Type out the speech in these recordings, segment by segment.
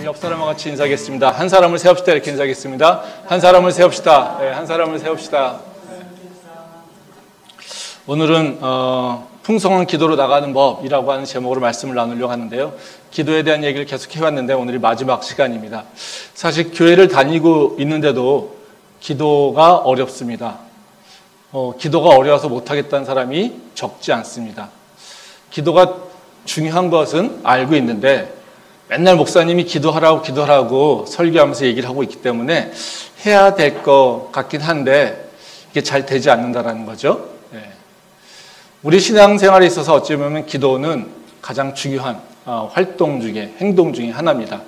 옆 사람과 같이 인사하겠습니다. 한 사람을 세웁시다. 이렇게 인사하겠습니다. 한 사람을 세웁시다. 네, 한 사람을 세웁시다. 오늘은 풍성한 기도로 나가는 법이라고 하는 제목으로 말씀을 나누려고 하는데요. 기도에 대한 얘기를 계속 해왔는데 오늘이 마지막 시간입니다. 사실 교회를 다니고 있는데도 기도가 어렵습니다. 기도가 어려워서 못하겠다는 사람이 적지 않습니다. 기도가 중요한 것은 알고 있는데 맨날 목사님이 기도하라고 설교하면서 얘기를 하고 있기 때문에 해야 될 것 같긴 한데 이게 잘 되지 않는다라는 거죠. 우리 신앙생활에 있어서 어찌 보면 기도는 가장 중요한 활동 중에, 행동 중에 하나입니다.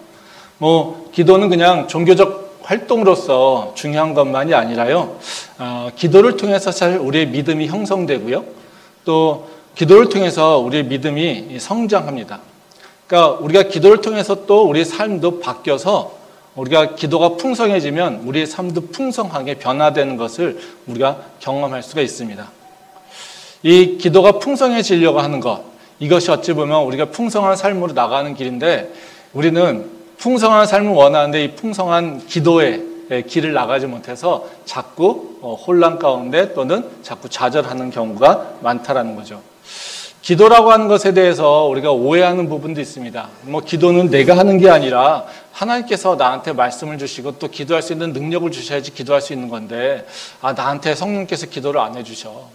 기도는 그냥 종교적 활동으로서 중요한 것만이 아니라요. 기도를 통해서 사실 우리의 믿음이 형성되고요. 또 기도를 통해서 우리의 믿음이 성장합니다. 그러니까 우리가 기도를 통해서 또 우리의 삶도 바뀌어서 우리가 기도가 풍성해지면 우리의 삶도 풍성하게 변화되는 것을 우리가 경험할 수가 있습니다. 이 기도가 풍성해지려고 하는 것, 이것이 어찌 보면 우리가 풍성한 삶으로 나가는 길인데 우리는 풍성한 삶을 원하는데 이 풍성한 기도의 길을 나가지 못해서 자꾸 혼란 가운데 또는 자꾸 좌절하는 경우가 많다라는 거죠. 기도라고 하는 것에 대해서 우리가 오해하는 부분도 있습니다. 기도는 내가 하는 게 아니라 하나님께서 나한테 말씀을 주시고 또 기도할 수 있는 능력을 주셔야지 기도할 수 있는 건데 나한테 성령께서 기도를 안 해주셔.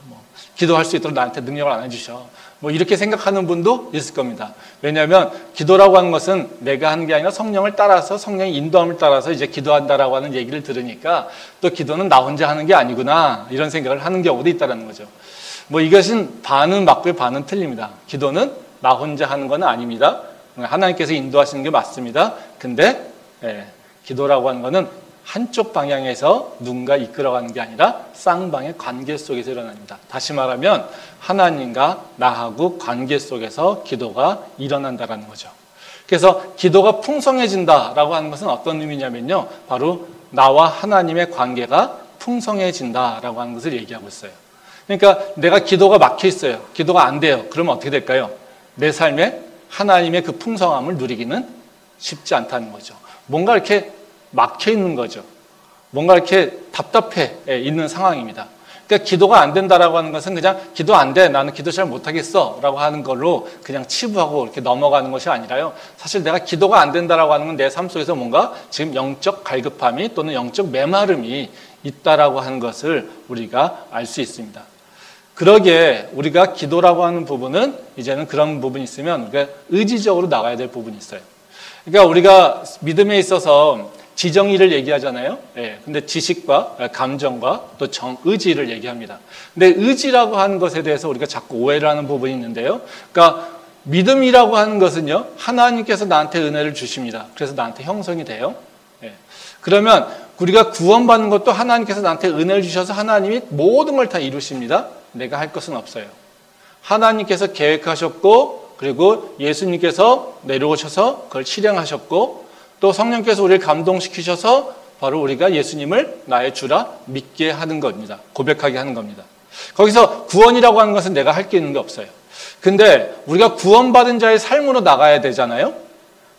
기도할 수 있도록 나한테 능력을 안 해주셔. 이렇게 생각하는 분도 있을 겁니다. 왜냐하면 기도라고 하는 것은 내가 하는 게 아니라 성령을 따라서 성령의 인도함을 따라서 이제 기도한다라고 하는 얘기를 들으니까 또 기도는 나 혼자 하는 게 아니구나 이런 생각을 하는 경우도 있다는 거죠. 이것은 반은 맞고요, 반은 틀립니다. 기도는 나 혼자 하는 건 아닙니다. 하나님께서 인도하시는 게 맞습니다. 근데 기도라고 하는 거는 한쪽 방향에서 누군가 이끌어가는 게 아니라 쌍방의 관계 속에서 일어납니다. 다시 말하면 하나님과 나하고 관계 속에서 기도가 일어난다는 거죠. 그래서 기도가 풍성해진다라고 하는 것은 어떤 의미냐면요. 바로 나와 하나님의 관계가 풍성해진다라고 하는 것을 얘기하고 있어요. 그러니까 내가 기도가 막혀 있어요. 기도가 안 돼요. 그러면 어떻게 될까요? 내 삶에 하나님의 그 풍성함을 누리기는 쉽지 않다는 거죠. 뭔가 이렇게 막혀 있는 거죠. 뭔가 이렇게 답답해 있는 상황입니다. 그러니까 기도가 안 된다라고 하는 것은 그냥 기도 안 돼. 나는 기도 잘 못하겠어. 라고 하는 걸로 그냥 치부하고 이렇게 넘어가는 것이 아니라요. 사실 내가 기도가 안 된다라고 하는 건 내 삶 속에서 뭔가 지금 영적 갈급함이 또는 영적 메마름이 있다라고 하는 것을 우리가 알 수 있습니다. 그러기에 우리가 기도라고 하는 부분은 이제는 그런 부분이 있으면 우리가 의지적으로 나가야 될 부분이 있어요. 그러니까 우리가 믿음에 있어서 지정의를 얘기하잖아요. 근데 지식과 감정과 또 의지를 얘기합니다. 근데 의지라고 하는 것에 대해서 우리가 자꾸 오해를 하는 부분이 있는데요. 그러니까 믿음이라고 하는 것은요, 하나님께서 나한테 은혜를 주십니다. 그래서 나한테 형성이 돼요. 그러면 우리가 구원받는 것도 하나님께서 나한테 은혜를 주셔서 하나님이 모든 걸 다 이루십니다. 내가 할 것은 없어요. 하나님께서 계획하셨고 그리고 예수님께서 내려오셔서 그걸 실행하셨고 또 성령께서 우리를 감동시키셔서 바로 우리가 예수님을 나의 주라 믿게 하는 겁니다. 고백하게 하는 겁니다. 거기서 구원이라고 하는 것은 내가 할 게 있는 게 없어요. 근데 우리가 구원받은 자의 삶으로 나가야 되잖아요.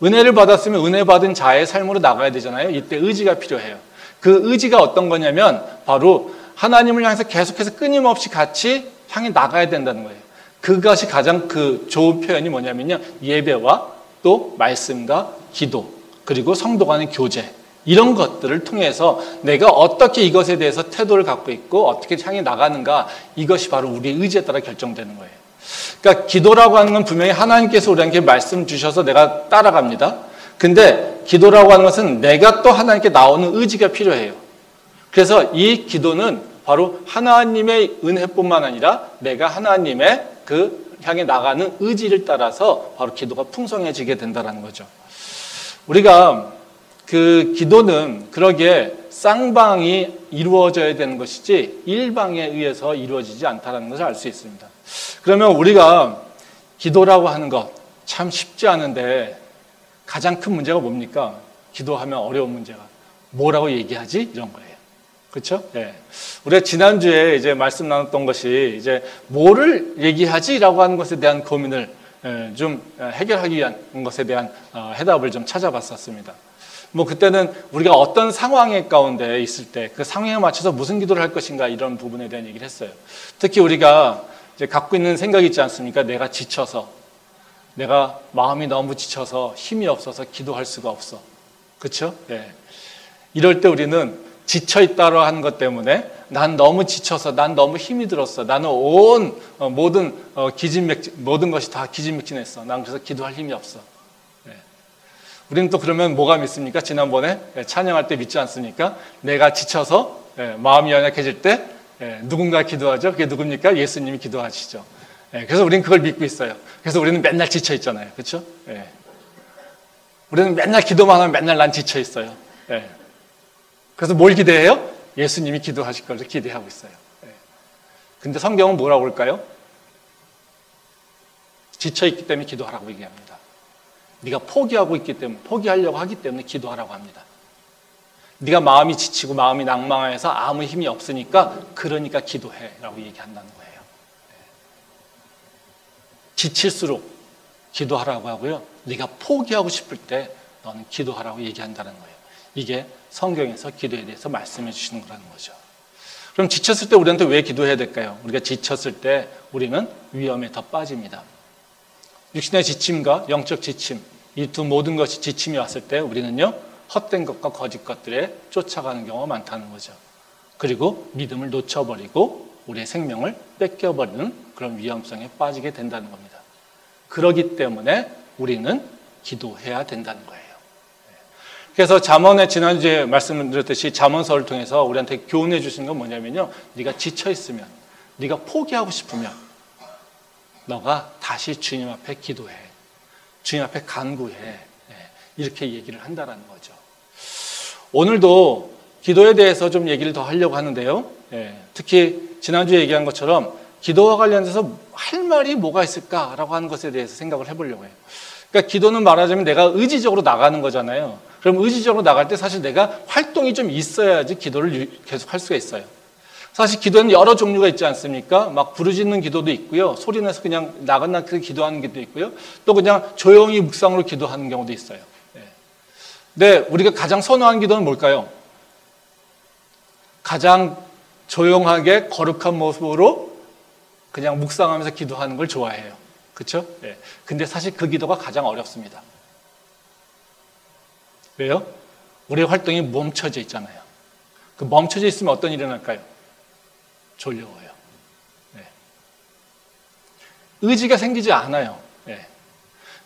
은혜를 받았으면 은혜 받은 자의 삶으로 나가야 되잖아요. 이때 의지가 필요해요. 그 의지가 어떤 거냐면 바로 하나님을 향해서 계속해서 끊임없이 같이 향해 나가야 된다는 거예요. 그것이 가장 좋은 표현이 뭐냐면요. 예배와 또 말씀과 기도 그리고 성도 간의 교제 이런 것들을 통해서 내가 어떻게 이것에 대해서 태도를 갖고 있고 어떻게 향해 나가는가 이것이 바로 우리의 의지에 따라 결정되는 거예요. 그러니까 기도라고 하는 건 분명히 하나님께서 우리에게 말씀 주셔서 내가 따라갑니다. 근데 기도라고 하는 것은 내가 또 하나님께 나오는 의지가 필요해요. 그래서 이 기도는 바로 하나님의 은혜뿐만 아니라 내가 하나님의 향해 나가는 의지를 따라서 바로 기도가 풍성해지게 된다는 거죠. 우리가 기도는 그러기에 쌍방이 이루어져야 되는 것이지 일방에 의해서 이루어지지 않다는 것을 알 수 있습니다. 그러면 우리가 기도라고 하는 것 참 쉽지 않은데 가장 큰 문제가 뭡니까? 기도하면 어려운 문제가 뭐라고 얘기하지? 이런 거예요. 그렇죠? 우리가 지난주에 이제 말씀 나눴던 것이 이제 뭐를 얘기하지라고 하는 것에 대한 고민을 좀 해결하기 위한 것에 대한 해답을 좀 찾아봤었습니다. 뭐 그때는 우리가 어떤 상황의 가운데 있을 때 그 상황에 맞춰서 무슨 기도를 할 것인가 이런 부분에 대한 얘기를 했어요. 특히 우리가 이제 갖고 있는 생각이 있지 않습니까? 내가 지쳐서, 내가 마음이 너무 지쳐서 힘이 없어서 기도할 수가 없어. 그렇죠? 예. 이럴 때 우리는 지쳐 있다고 하는 것 때문에 난 너무 지쳐서, 난 너무 힘이 들었어. 나는 온 모든 모든 것이 다 기진맥진했어. 난 그래서 기도할 힘이 없어. 예. 우리는 또 그러면 뭐가 믿습니까? 지난번에 찬양할 때 믿지 않습니까? 내가 지쳐서 마음이 연약해질 때 누군가 기도하죠. 그게 누굽니까? 예수님이 기도하시죠. 그래서 우리는 그걸 믿고 있어요. 그래서 우리는 맨날 지쳐 있잖아요. 그렇죠? 우리는 맨날 기도만 하면 맨날 난 지쳐 있어요. 그래서 뭘 기대해요? 예수님이 기도하실 걸 기대하고 있어요. 근데 성경은 뭐라고 그럴까요? 지쳐 있기 때문에 기도하라고 얘기합니다. 네가 포기하고 있기 때문에, 포기하려고 하기 때문에 기도하라고 합니다. 네가 마음이 지치고 마음이 낭망해서 아무 힘이 없으니까 그러니까 기도해라고 얘기한다는 거예요. 지칠수록 기도하라고 하고요. 네가 포기하고 싶을 때 너는 기도하라고 얘기한다는 거예요. 이게 성경에서 기도에 대해서 말씀해 주시는 거라는 거죠. 그럼 지쳤을 때 우리한테 왜 기도해야 될까요? 우리가 지쳤을 때 우리는 위험에 더 빠집니다. 육신의 지침과 영적 지침, 이 두 모든 것이 지침이 왔을 때 우리는요, 헛된 것과 거짓 것들에 쫓아가는 경우가 많다는 거죠. 그리고 믿음을 놓쳐버리고 우리의 생명을 뺏겨버리는 그런 위험성에 빠지게 된다는 겁니다. 그렇기 때문에 우리는 기도해야 된다는 거예요. 그래서 잠언에 지난주에 말씀드렸듯이 잠언서를 통해서 우리한테 교훈해 주신 건 뭐냐면요. 네가 지쳐 있으면, 네가 포기하고 싶으면 너가 다시 주님 앞에 기도해. 주님 앞에 간구해. 이렇게 얘기를 한다는 거죠. 오늘도 기도에 대해서 좀 얘기를 더 하려고 하는데요. 특히 지난주에 얘기한 것처럼 기도와 관련해서 할 말이 뭐가 있을까라고 하는 것에 대해서 생각을 해보려고 해요. 그러니까 기도는 말하자면 내가 의지적으로 나가는 거잖아요. 그럼 의지적으로 나갈 때 사실 내가 활동이 좀 있어야지 기도를 계속 할 수가 있어요. 사실 기도는 여러 종류가 있지 않습니까? 막 부르짖는 기도도 있고요. 소리내서 그냥 나긋나긋 기도하는 기도도 있고요. 또 그냥 조용히 묵상으로 기도하는 경우도 있어요. 근데 우리가 가장 선호하는 기도는 뭘까요? 가장 조용하게 거룩한 모습으로 그냥 묵상하면서 기도하는 걸 좋아해요. 그렇죠? 근데 사실 그 기도가 가장 어렵습니다. 왜요? 우리의 활동이 멈춰져 있잖아요. 그 멈춰져 있으면 어떤 일이 일어날까요? 졸려워요. 의지가 생기지 않아요.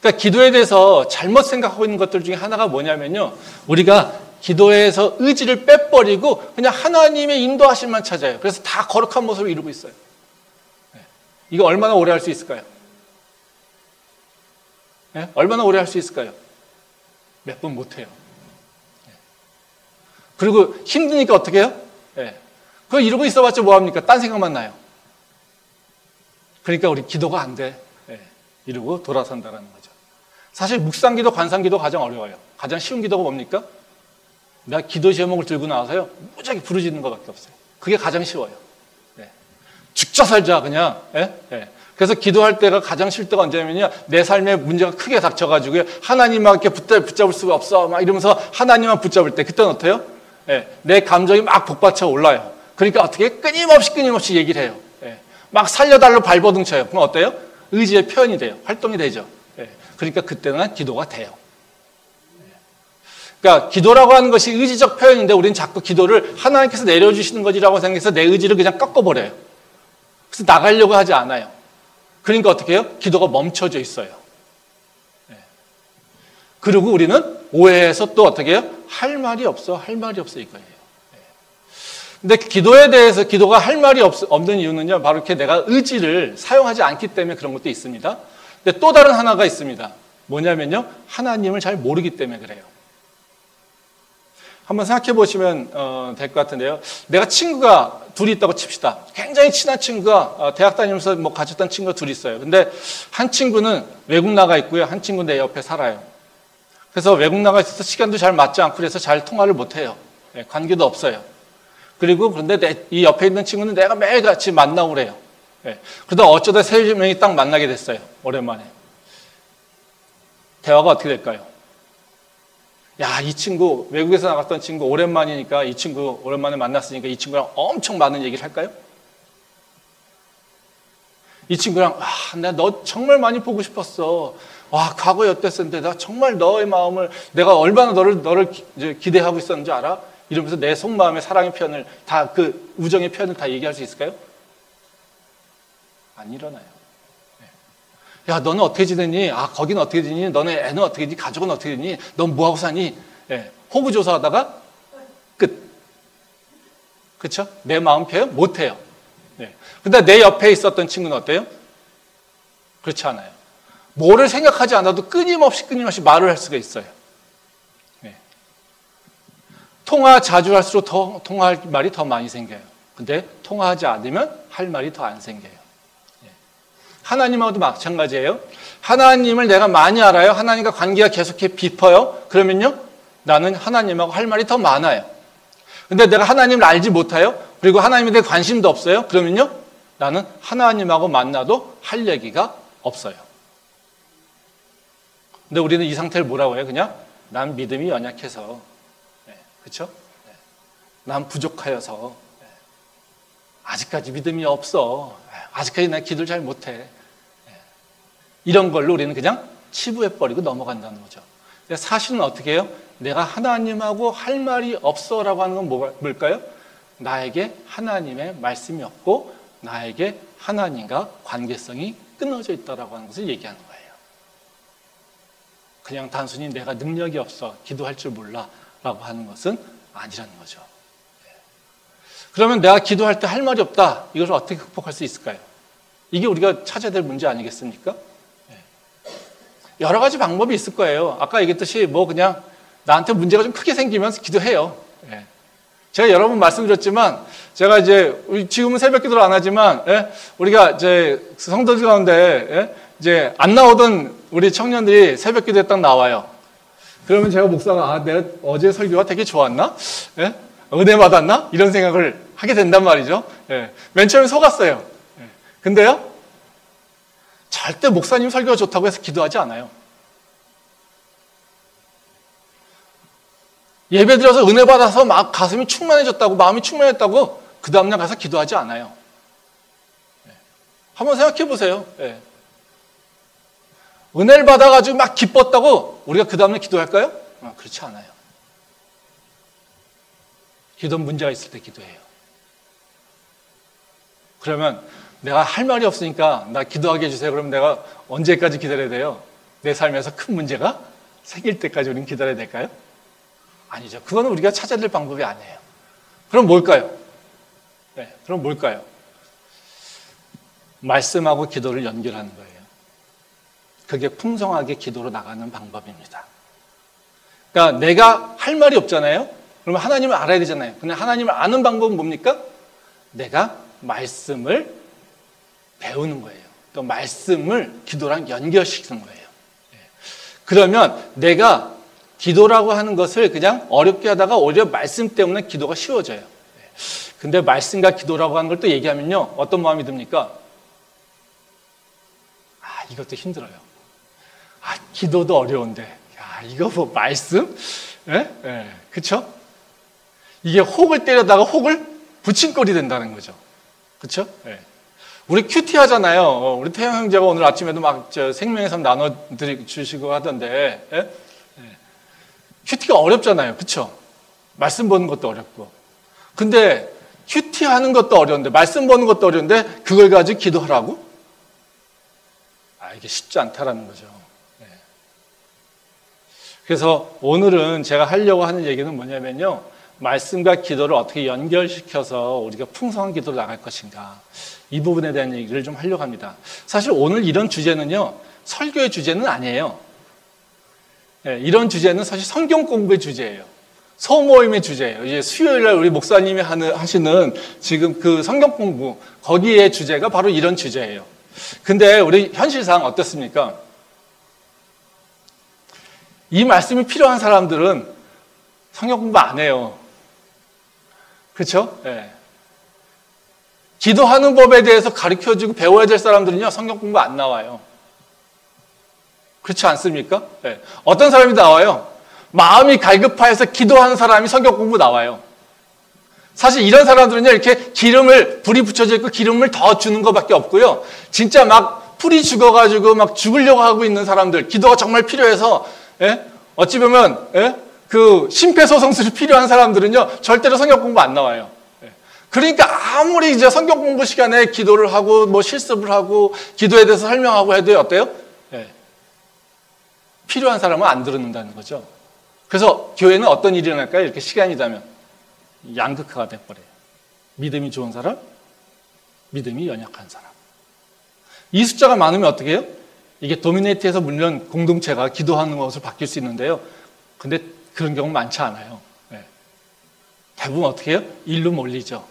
그러니까 기도에 대해서 잘못 생각하고 있는 것들 중에 하나가 뭐냐면요. 우리가 기도에서 의지를 빼버리고 그냥 하나님의 인도하심만 찾아요. 그래서 다 거룩한 모습을 이루고 있어요. 이거 얼마나 오래 할 수 있을까요? 얼마나 오래 할 수 있을까요? 몇 번 못해요. 그리고 힘드니까 어떻게 해요? 그거 이러고 있어봤자 뭐합니까? 딴 생각만 나요. 그러니까 우리 기도가 안 돼. 이러고 돌아선다는 거죠. 사실 묵상기도, 관상기도 가장 어려워요. 가장 쉬운 기도가 뭡니까? 내가 기도 제목을 들고 나와서요, 무지하게 부르짖는 것밖에 없어요. 그게 가장 쉬워요. 죽자 살자 그냥. 그래서 기도할 때가 가장 쉴 때가 언제냐면요, 내 삶에 문제가 크게 닥쳐가지고요, 하나님만 이렇게 붙잡을 수가 없어 막 이러면서 하나님만 붙잡을 때, 그때는 어때요? 내 감정이 막 복받쳐 올라요. 그러니까 어떻게 끊임없이 얘기를 해요. 막 살려달라고 발버둥 쳐요. 그럼 어때요? 의지의 표현이 돼요. 활동이 되죠. 그러니까 그때는 기도가 돼요. 그러니까 기도라고 하는 것이 의지적 표현인데 우리는 자꾸 기도를 하나님께서 내려주시는 것이라고 생각해서 내 의지를 그냥 꺾어버려요. 그래서 나가려고 하지 않아요. 그러니까 어떻게 해요? 기도가 멈춰져 있어요. 그리고 우리는 오해해서 또 어떻게 해요? 할 말이 없어 이거예요. 근데 기도에 대해서 기도가 할 말이 없는 이유는요, 바로 이렇게 내가 의지를 사용하지 않기 때문에 그런 것도 있습니다. 근데 또 다른 하나가 있습니다. 뭐냐면요, 하나님을 잘 모르기 때문에 그래요. 한번 생각해 보시면 될 것 같은데요. 내가 친구가 둘이 있다고 칩시다. 굉장히 친한 친구가 대학 다니면서 뭐 가졌던 친구가 둘이 있어요. 근데 한 친구는 외국 나가 있고요. 한 친구는 내 옆에 살아요. 그래서 외국 나가 있어서 시간도 잘 맞지 않고 그래서 잘 통화를 못 해요. 관계도 없어요. 그리고 그런데 이 옆에 있는 친구는 내가 매일 같이 만나고 그래요. 그러다 어쩌다 세 명이 딱 만나게 됐어요. 오랜만에. 대화가 어떻게 될까요? 야, 이 친구, 외국에서 나갔던 친구 오랜만이니까 이 친구 오랜만에 만났으니까 이 친구랑 엄청 많은 얘기를 할까요? 이 친구랑 내가 너 정말 많이 보고 싶었어. 와, 과거에 어땠었는데 나 정말 너의 마음을 내가 얼마나 너를 기대하고 있었는지 알아? 이러면서 내 속마음의 사랑의 표현을 다 그 우정의 표현을 다 얘기할 수 있을까요? 안 일어나요. 야, 너는 어떻게 지내니? 거기는 어떻게 지내니? 너네 애는 어떻게 지내니? 가족은 어떻게 지내니? 넌 뭐하고 사니? 호구조사하다가 끝. 그렇죠? 내 마음 표현 못해요. 근데 내 옆에 있었던 친구는 어때요? 그렇지 않아요. 뭐를 생각하지 않아도 끊임없이 말을 할 수가 있어요. 통화 자주 할수록 통화할 말이 더 많이 생겨요. 근데 통화하지 않으면 할 말이 더 안 생겨요. 하나님하고도 마찬가지예요. 하나님을 내가 많이 알아요. 하나님과 관계가 계속해 깊어요. 그러면요, 나는 하나님하고 할 말이 더 많아요. 근데 내가 하나님을 알지 못해요. 그리고 하나님에 대해 관심도 없어요. 그러면요, 나는 하나님하고 만나도 할 얘기가 없어요. 근데 우리는 이 상태를 뭐라고 해요? 그냥 난 믿음이 연약해서, 그렇죠? 난 부족하여서, 아직까지 믿음이 없어. 아직까지 난 기도를 잘 못해. 이런 걸로 우리는 그냥 치부해버리고 넘어간다는 거죠. 사실은 어떻게 해요? 내가 하나님하고 할 말이 없어라고 하는 건 뭘까요? 나에게 하나님의 말씀이 없고 나에게 하나님과 관계성이 끊어져 있다라고 하는 것을 얘기하는 거예요. 그냥 단순히 내가 능력이 없어, 기도할 줄 몰라 라고 하는 것은 아니라는 거죠. 그러면 내가 기도할 때 할 말이 없다. 이것을 어떻게 극복할 수 있을까요? 이게 우리가 찾아야 될 문제 아니겠습니까? 여러 가지 방법이 있을 거예요. 아까 얘기했듯이 그냥 나한테 문제가 좀 크게 생기면 기도해요. 제가 여러 번 말씀드렸지만 제가 이제 지금은 새벽 기도를 안 하지만 우리가 이제 성도들 가운데 이제 안 나오던 우리 청년들이 새벽 기도에 딱 나와요. 그러면 제가 목사가 내가 어제 설교가 되게 좋았나? 은혜 받았나? 이런 생각을 하게 된단 말이죠. 맨 처음에 속았어요. 근데요, 절대 목사님 설교가 좋다고 해서 기도하지 않아요. 예배 드려서 은혜 받아서 막 가슴이 충만해졌다고, 마음이 충만했다고 그 다음날 가서 기도하지 않아요. 한번 생각해 보세요. 은혜를 받아가지고 막 기뻤다고 우리가 그 다음날 기도할까요? 그렇지 않아요. 기도는 문제가 있을 때 기도해요. 그러면 내가 할 말이 없으니까 나 기도하게 해주세요. 그러면 내가 언제까지 기다려야 돼요? 내 삶에서 큰 문제가 생길 때까지 우리는 기다려야 될까요? 아니죠. 그거는 우리가 찾아야 될 방법이 아니에요. 그럼 뭘까요? 그럼 뭘까요? 말씀하고 기도를 연결하는 거예요. 그게 풍성하게 기도로 나가는 방법입니다. 그러니까 내가 할 말이 없잖아요. 그러면 하나님을 알아야 되잖아요. 근데 하나님을 아는 방법은 뭡니까? 내가 말씀을 배우는 거예요. 또 말씀을 기도랑 연결시키는 거예요. 그러면 내가 기도라고 하는 것을 그냥 어렵게 하다가 오히려 말씀 때문에 기도가 쉬워져요. 근데 말씀과 기도라고 하는 걸 또 얘기하면요, 어떤 마음이 듭니까? 이것도 힘들어요. 기도도 어려운데, 이거 말씀? 그쵸? 이게 혹을 때려다가 혹을 붙인 꼴이 된다는 거죠. 그쵸? 우리 큐티 하잖아요. 우리 태영 형제가 오늘 아침에도 막 생명의 삶 나눠주시고 하던데, 큐티가 어렵잖아요. 그쵸? 말씀 보는 것도 어렵고. 근데 큐티 하는 것도 어려운데, 말씀 보는 것도 어려운데, 그걸 가지고 기도하라고? 이게 쉽지 않다라는 거죠. 그래서 오늘은 제가 하려고 하는 얘기는 뭐냐면요, 말씀과 기도를 어떻게 연결시켜서 우리가 풍성한 기도로 나갈 것인가, 이 부분에 대한 얘기를 좀 하려고 합니다. 사실 오늘 이런 주제는요, 설교의 주제는 아니에요. 이런 주제는 사실 성경 공부의 주제예요. 소모임의 주제예요. 이제 수요일날 우리 목사님이 하시는 지금 그 성경 공부, 거기에 주제가 바로 이런 주제예요. 근데 우리 현실상 어떻습니까? 이 말씀이 필요한 사람들은 성경 공부 안 해요. 그렇죠? 기도하는 법에 대해서 가르쳐주고 배워야 될 사람들은요, 성경 공부 안 나와요. 그렇지 않습니까? 네. 어떤 사람이 나와요? 마음이 갈급하여서 기도하는 사람이 성경 공부 나와요. 사실 이런 사람들은요, 이렇게 불이 붙여져 있고 기름을 더 주는 것밖에 없고요. 진짜 막 풀이 죽어가지고 막 죽으려고 하고 있는 사람들, 기도가 정말 필요해서, 예? 어찌 보면, 예? 그 심폐소생술이 필요한 사람들은요, 절대로 성경 공부 안 나와요. 예. 그러니까 아무리 이제 성경 공부 시간에 기도를 하고, 뭐 실습을 하고, 기도에 대해서 설명하고 해도 어때요? 예. 필요한 사람은 안 들었는다는 거죠. 그래서 교회는 어떤 일이 일어날까요? 이렇게 시간이 되면. 양극화가 돼버려요. 믿음이 좋은 사람, 믿음이 연약한 사람. 이 숫자가 많으면 어떻게 해요? 이게 도미네이트에서 물론 공동체가 기도하는 것으로 바뀔 수 있는데요. 근데 그런 경우 많지 않아요. 네. 대부분 어떻게 해요? 일로 몰리죠.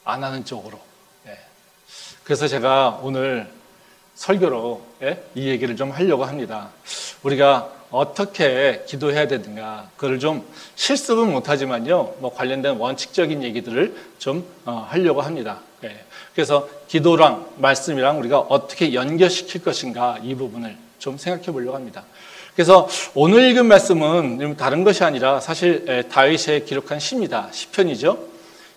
안 하는 쪽으로. 네. 그래서 제가 오늘 설교로 이 얘기를 좀 하려고 합니다. 우리가 어떻게 기도해야 되는가, 그걸 좀 실습은 못하지만요, 뭐 관련된 원칙적인 얘기들을 좀 하려고 합니다. 그래서 기도랑 말씀이랑 우리가 어떻게 연결시킬 것인가, 이 부분을 좀 생각해 보려고 합니다. 그래서 오늘 읽은 말씀은 다른 것이 아니라 사실 다윗이 기록한 시입니다. 시편이죠.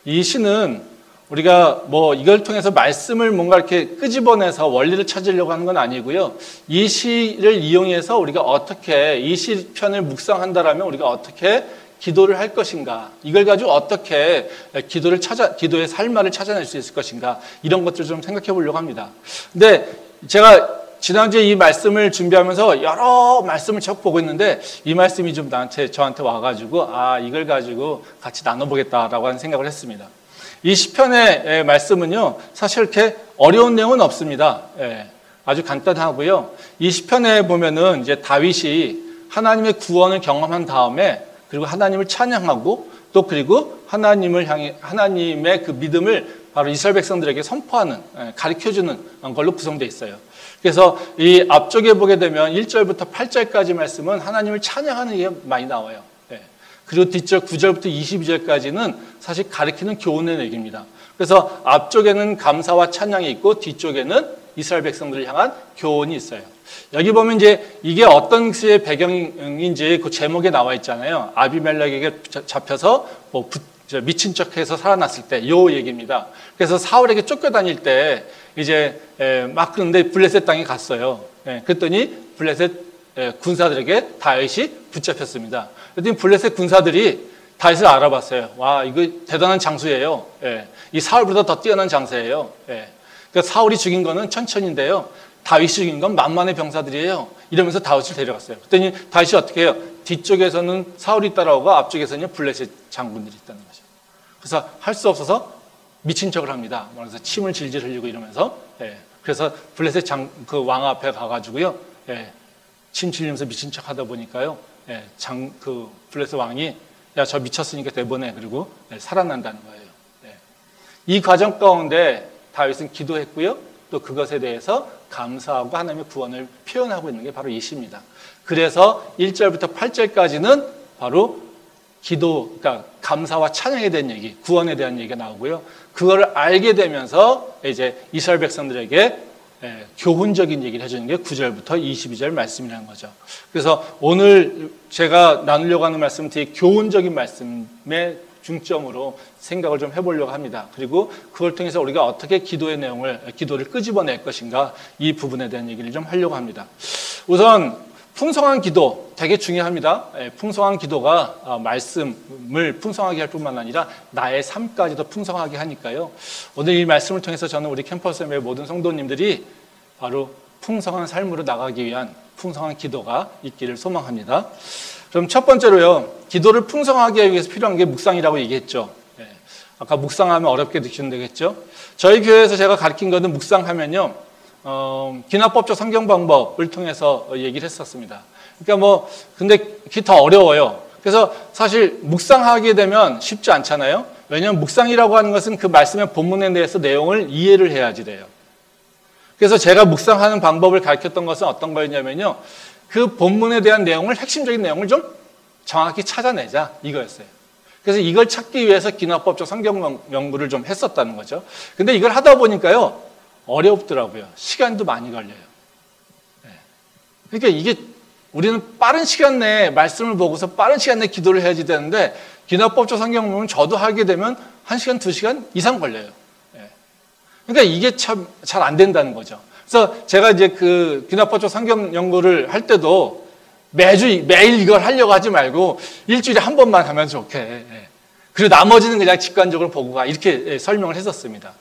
이 시는 우리가 뭐 이걸 통해서 말씀을 뭔가 이렇게 끄집어내서 원리를 찾으려고 하는 건 아니고요. 이 시를 이용해서 우리가 어떻게 이 시편을 묵상한다라면 우리가 어떻게 기도를 할 것인가, 이걸 가지고 어떻게 기도의 삶을 찾아낼 수 있을 것인가, 이런 것들을 좀 생각해 보려고 합니다. 근데 제가 지난주에 이 말씀을 준비하면서 여러 말씀을 쭉 보고 있는데 이 말씀이 좀 저한테 와가지고 이걸 가지고 같이 나눠보겠다라고 하는 생각을 했습니다. 이 시편의 말씀은요, 사실 이렇게 어려운 내용은 없습니다. 아주 간단하고요. 이 시편에 보면은 이제 다윗이 하나님의 구원을 경험한 다음에 그리고 하나님을 찬양하고 또 그리고 하나님의 그 믿음을 바로 이스라엘 백성들에게 선포하는, 가르쳐주는 걸로 구성되어 있어요. 그래서 이 앞쪽에 보게 되면 1절부터 8절까지 말씀은 하나님을 찬양하는 게 많이 나와요. 그리고 뒷절 9절부터 22절까지는 사실 가르치는 교훈의 얘기입니다. 그래서 앞쪽에는 감사와 찬양이 있고 뒤쪽에는 이스라엘 백성들을 향한 교훈이 있어요. 여기 보면 이제 이게 어떤 시의 배경인지 그 제목에 나와 있잖아요. 아비멜렉에게 잡혀서 뭐 미친 척해서 살아났을 때 요 얘기입니다. 그래서 사울에게 쫓겨다닐 때 이제 막 그런데 블레셋 땅에 갔어요. 그랬더니 블레셋 군사들에게 다윗이 붙잡혔습니다. 그랬더니 블레셋 군사들이 다윗을 알아봤어요. 와, 이거 대단한 장수예요. 이 사울보다 더 뛰어난 장수예요. 그러니까 사울이 죽인 거는 천천인데요, 다윗이 죽인 건 만만의 병사들이에요. 이러면서 다윗을 데려갔어요. 그랬더니 다윗이 어떻게 해요? 뒤쪽에서는 사울이 따라오고 앞쪽에서는 블레셋 장군들이 있다는 거죠. 그래서 할 수 없어서 미친 척을 합니다. 그래서 침을 질질 흘리고 이러면서, 그래서 블레셋 그 왕 앞에 가가지고요, 침 질리면서 미친 척 하다 보니까요, 그 블레셋 왕이 야, 저 미쳤으니까 내보내. 그리고 살아난다는 거예요. 이 과정 가운데 다윗은 기도했고요, 또 그것에 대해서 감사하고 하나님의 구원을 표현하고 있는 게 바로 이 시입니다. 그래서 1절부터 8절까지는 바로 그러니까 감사와 찬양에 대한 얘기, 구원에 대한 얘기가 나오고요. 그걸 알게 되면서 이제 이스라엘 백성들에게 교훈적인 얘기를 해주는 게 9절부터 22절 말씀이라는 거죠. 그래서 오늘 제가 나누려고 하는 말씀은 되게 교훈적인 말씀의 중점으로 생각을 좀 해보려고 합니다. 그리고 그걸 통해서 우리가 어떻게 기도를 끄집어낼 것인가, 이 부분에 대한 얘기를 좀 하려고 합니다. 우선 풍성한 기도 되게 중요합니다. 풍성한 기도가 말씀을 풍성하게 할 뿐만 아니라 나의 삶까지도 풍성하게 하니까요. 오늘 이 말씀을 통해서 저는 우리 캠퍼스의 모든 성도님들이 바로 풍성한 삶으로 나가기 위한 풍성한 기도가 있기를 소망합니다. 그럼 첫 번째로요, 기도를 풍성하게 하기 위해서 필요한 게 묵상이라고 얘기했죠. 아까 묵상하면 어렵게 느끼는데겠죠. 저희 교회에서 제가 가르친 거는 묵상하면요, 기납법적 성경 방법을 통해서 얘기를 했었습니다. 그러니까 근데 그게 더 어려워요. 그래서 사실 묵상하게 되면 쉽지 않잖아요. 왜냐하면 묵상이라고 하는 것은 그 말씀의 본문에 대해서 내용을 이해를 해야지 돼요. 그래서 제가 묵상하는 방법을 가르쳤던 것은 어떤 거였냐면요, 그 본문에 대한 내용을, 핵심적인 내용을 좀 정확히 찾아내자, 이거였어요. 그래서 이걸 찾기 위해서 기납법적 성경 연구를 좀 했었다는 거죠. 근데 이걸 하다 보니까요, 어렵더라고요. 시간도 많이 걸려요. 그러니까 이게 우리는 빠른 시간 내에 말씀을 보고서 빠른 시간 내에 기도를 해야지 되는데 귀납법조 성경 보면 저도 하게 되면 1시간, 2시간 이상 걸려요. 그러니까 이게 참 잘 안 된다는 거죠. 그래서 제가 이제 그 귀납법조 성경 연구를 할 때도 매일 이걸 하려고 하지 말고 일주일에 한 번만 하면 좋게. 그리고 나머지는 그냥 직관적으로 보고 가. 이렇게 설명을 했었습니다.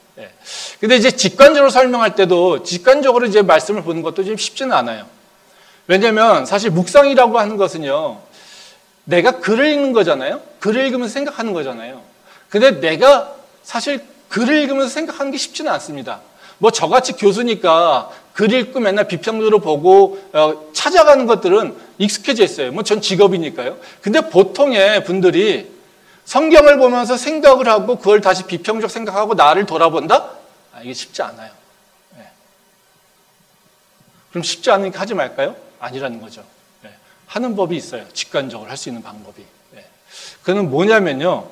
근데 이제 직관적으로 설명할 때도 직관적으로 이제 말씀을 보는 것도 좀 쉽지는 않아요. 왜냐면 사실 묵상이라고 하는 것은요, 내가 글을 읽는 거잖아요. 글을 읽으면서 생각하는 거잖아요. 근데 내가 사실 글을 읽으면서 생각하는 게 쉽지는 않습니다. 뭐 저같이 교수니까 글 읽고 맨날 비평들을 보고 찾아가는 것들은 익숙해져 있어요. 뭐 전 직업이니까요. 근데 보통의 분들이 성경을 보면서 생각을 하고 그걸 다시 비평적 생각하고 나를 돌아본다? 이게 쉽지 않아요. 그럼 쉽지 않으니까 하지 말까요? 아니라는 거죠. 하는 법이 있어요. 직관적으로 할 수 있는 방법이. 그건 뭐냐면요,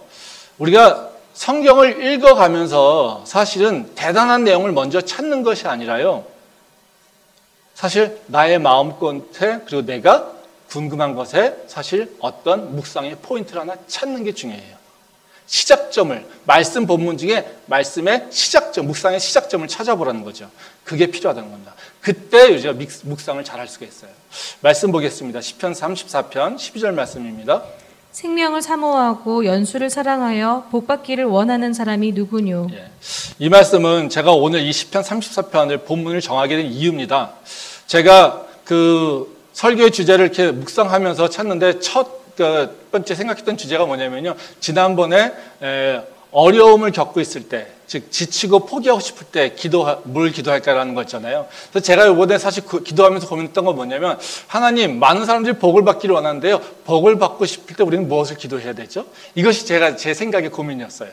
우리가 성경을 읽어가면서 사실은 대단한 내용을 먼저 찾는 것이 아니라요, 사실 나의 마음 끝에 그리고 내가 궁금한 것에 사실 어떤 묵상의 포인트를 하나 찾는 게 중요해요. 시작점을, 말씀 본문 중에 말씀의 시작점, 묵상의 시작점을 찾아보라는 거죠. 그게 필요하다는 겁니다. 그때 우리가 묵상을 잘 할 수가 있어요. 말씀 보겠습니다. 시편 34편 12절 말씀입니다. 생명을 사모하고 연수를 사랑하여 복받기를 원하는 사람이 누구뇨? 이 말씀은 제가 오늘 이 시편 34편을 본문을 정하게 된 이유입니다. 제가 그 설교의 주제를 이렇게 묵상하면서 찾는데 첫 번째 생각했던 주제가 뭐냐면요, 지난번에 어려움을 겪고 있을 때, 즉 지치고 포기하고 싶을 때 뭘 기도할까라는 거 있잖아요. 그래서 제가 이번에 사실 기도하면서 고민했던 건 뭐냐면, 하나님, 많은 사람들이 복을 받기를 원하는데요, 복을 받고 싶을 때 우리는 무엇을 기도해야 되죠? 이것이 제 생각의 고민이었어요.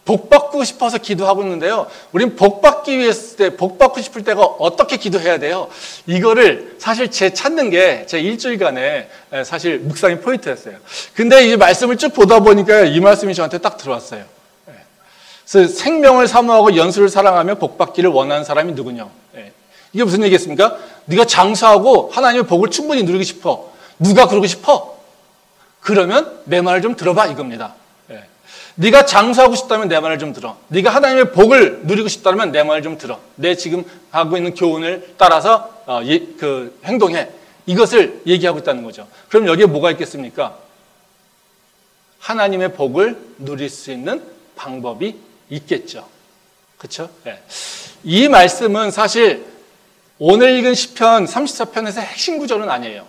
복 받고 싶어서 기도하고 있는데요, 우린 복 받고 싶을 때가 어떻게 기도해야 돼요? 이거를 사실 찾는 게 제 일주일간의 사실 묵상의 포인트였어요. 근데 이 말씀을 쭉 보다 보니까 이 말씀이 저한테 딱 들어왔어요. 그래서 생명을 사모하고 연수를 사랑하며 복 받기를 원하는 사람이 누구냐? 이게 무슨 얘기겠습니까? 네가 장수하고 하나님의 복을 충분히 누리고 싶어. 누가 그러고 싶어? 그러면 내 말을 좀 들어봐, 이겁니다. 네가 장수하고 싶다면 내 말을 좀 들어. 네가 하나님의 복을 누리고 싶다면 내 말을 좀 들어. 내 지금 하고 있는 교훈을 따라서 행동해. 이것을 얘기하고 있다는 거죠. 그럼 여기에 뭐가 있겠습니까? 하나님의 복을 누릴 수 있는 방법이 있겠죠. 그렇죠? 이 말씀은 사실 오늘 읽은 시편 34편에서 핵심 구절은 아니에요.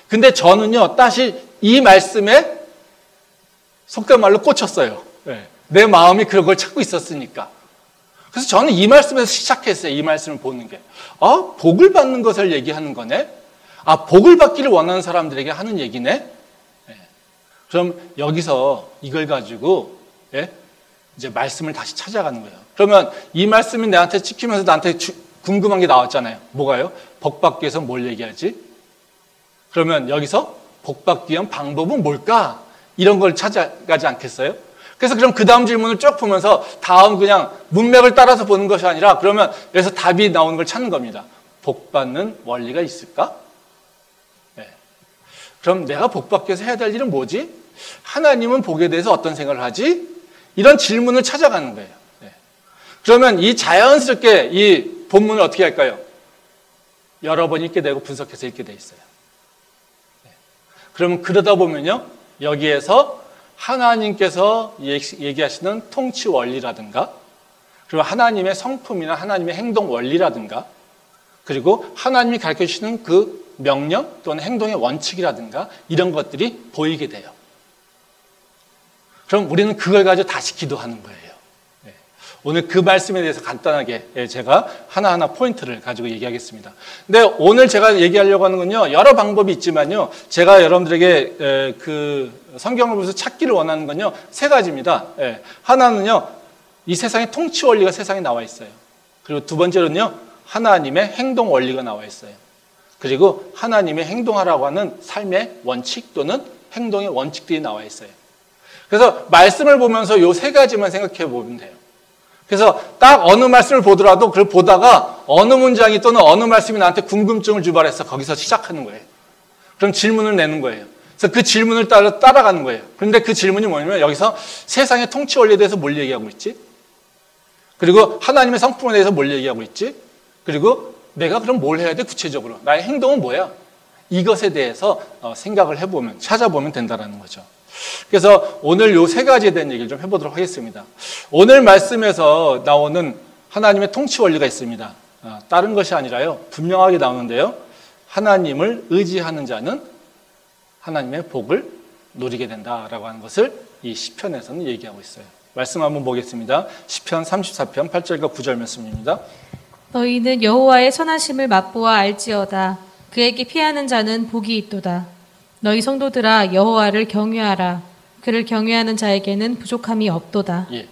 근데 저는요, 사실 이 말씀에 속된 말로 꽂혔어요. 내 마음이 그런 걸 찾고 있었으니까. 그래서 저는 이 말씀에서 시작했어요. 이 말씀을 보는 게. 복을 받는 것을 얘기하는 거네? 복을 받기를 원하는 사람들에게 하는 얘기네? 그럼 여기서 이걸 가지고, 이제 말씀을 다시 찾아가는 거예요. 그러면 이 말씀이 나한테 찍히면서 나한테 궁금한 게 나왔잖아요. 뭐가요? 복 받기 위해서 뭘 얘기하지? 그러면 여기서 복 받기 위한 방법은 뭘까? 이런 걸 찾아가지 않겠어요? 그래서 그럼 그 다음 질문을 쭉 보면서 다음 그냥 문맥을 따라서 보는 것이 아니라 그러면 여기서 답이 나오는 걸 찾는 겁니다. 복 받는 원리가 있을까? 그럼 내가 복 받기 위해서 해야 될 일은 뭐지? 하나님은 복에 대해서 어떤 생각을 하지? 이런 질문을 찾아가는 거예요. 그러면 이 자연스럽게 이 본문을 어떻게 할까요? 여러 번 읽게 되고 분석해서 읽게 돼 있어요. 그러면 그러다 보면요, 여기에서 하나님께서 얘기하시는 통치 원리라든가, 그리고 하나님의 성품이나 하나님의 행동 원리라든가, 그리고 하나님이 가르쳐 주시는 그 명령 또는 행동의 원칙이라든가 이런 것들이 보이게 돼요. 그럼 우리는 그걸 가지고 다시 기도하는 거예요. 오늘 그 말씀에 대해서 간단하게 제가 하나하나 포인트를 가지고 얘기하겠습니다. 근데 오늘 제가 얘기하려고 하는 건요, 여러 방법이 있지만요, 제가 여러분들에게 그 성경을 보면서 찾기를 원하는 건요, 세 가지입니다. 하나는요, 이 세상의 통치 원리가 세상에 나와 있어요. 그리고 두 번째로는요, 하나님의 행동 원리가 나와 있어요. 그리고 하나님의 행동하라고 하는 삶의 원칙 또는 행동의 원칙들이 나와 있어요. 그래서 말씀을 보면서 이 세 가지만 생각해 보면 돼요. 그래서 딱 어느 말씀을 보더라도 그걸 보다가 어느 문장이 또는 어느 말씀이 나한테 궁금증을 유발해서 거기서 시작하는 거예요. 그럼 질문을 내는 거예요. 그래서 그 질문을 따라가는 거예요. 그런데 그 질문이 뭐냐면 여기서 세상의 통치 원리에 대해서 뭘 얘기하고 있지? 그리고 하나님의 성품에 대해서 뭘 얘기하고 있지? 그리고 내가 그럼 뭘 해야 돼 구체적으로? 나의 행동은 뭐야? 이것에 대해서 생각을 해보면 찾아보면 된다는 거죠. 그래서 오늘 요 세 가지에 대한 얘기를 좀 해보도록 하겠습니다. 오늘 말씀에서 나오는 하나님의 통치 원리가 있습니다. 다른 것이 아니라요. 분명하게 나오는데요. 하나님을 의지하는 자는 하나님의 복을 누리게 된다라고 하는 것을 이 시편에서는 얘기하고 있어요. 말씀 한번 보겠습니다. 시편 34편 8절과 9절 말씀입니다. 너희는 여호와의 선하심을 맛보아 알지어다. 그에게 피하는 자는 복이 있도다. 너희 성도들아 여호와를 경외하라. 그를 경외하는 자에게는 부족함이 없도다. 예.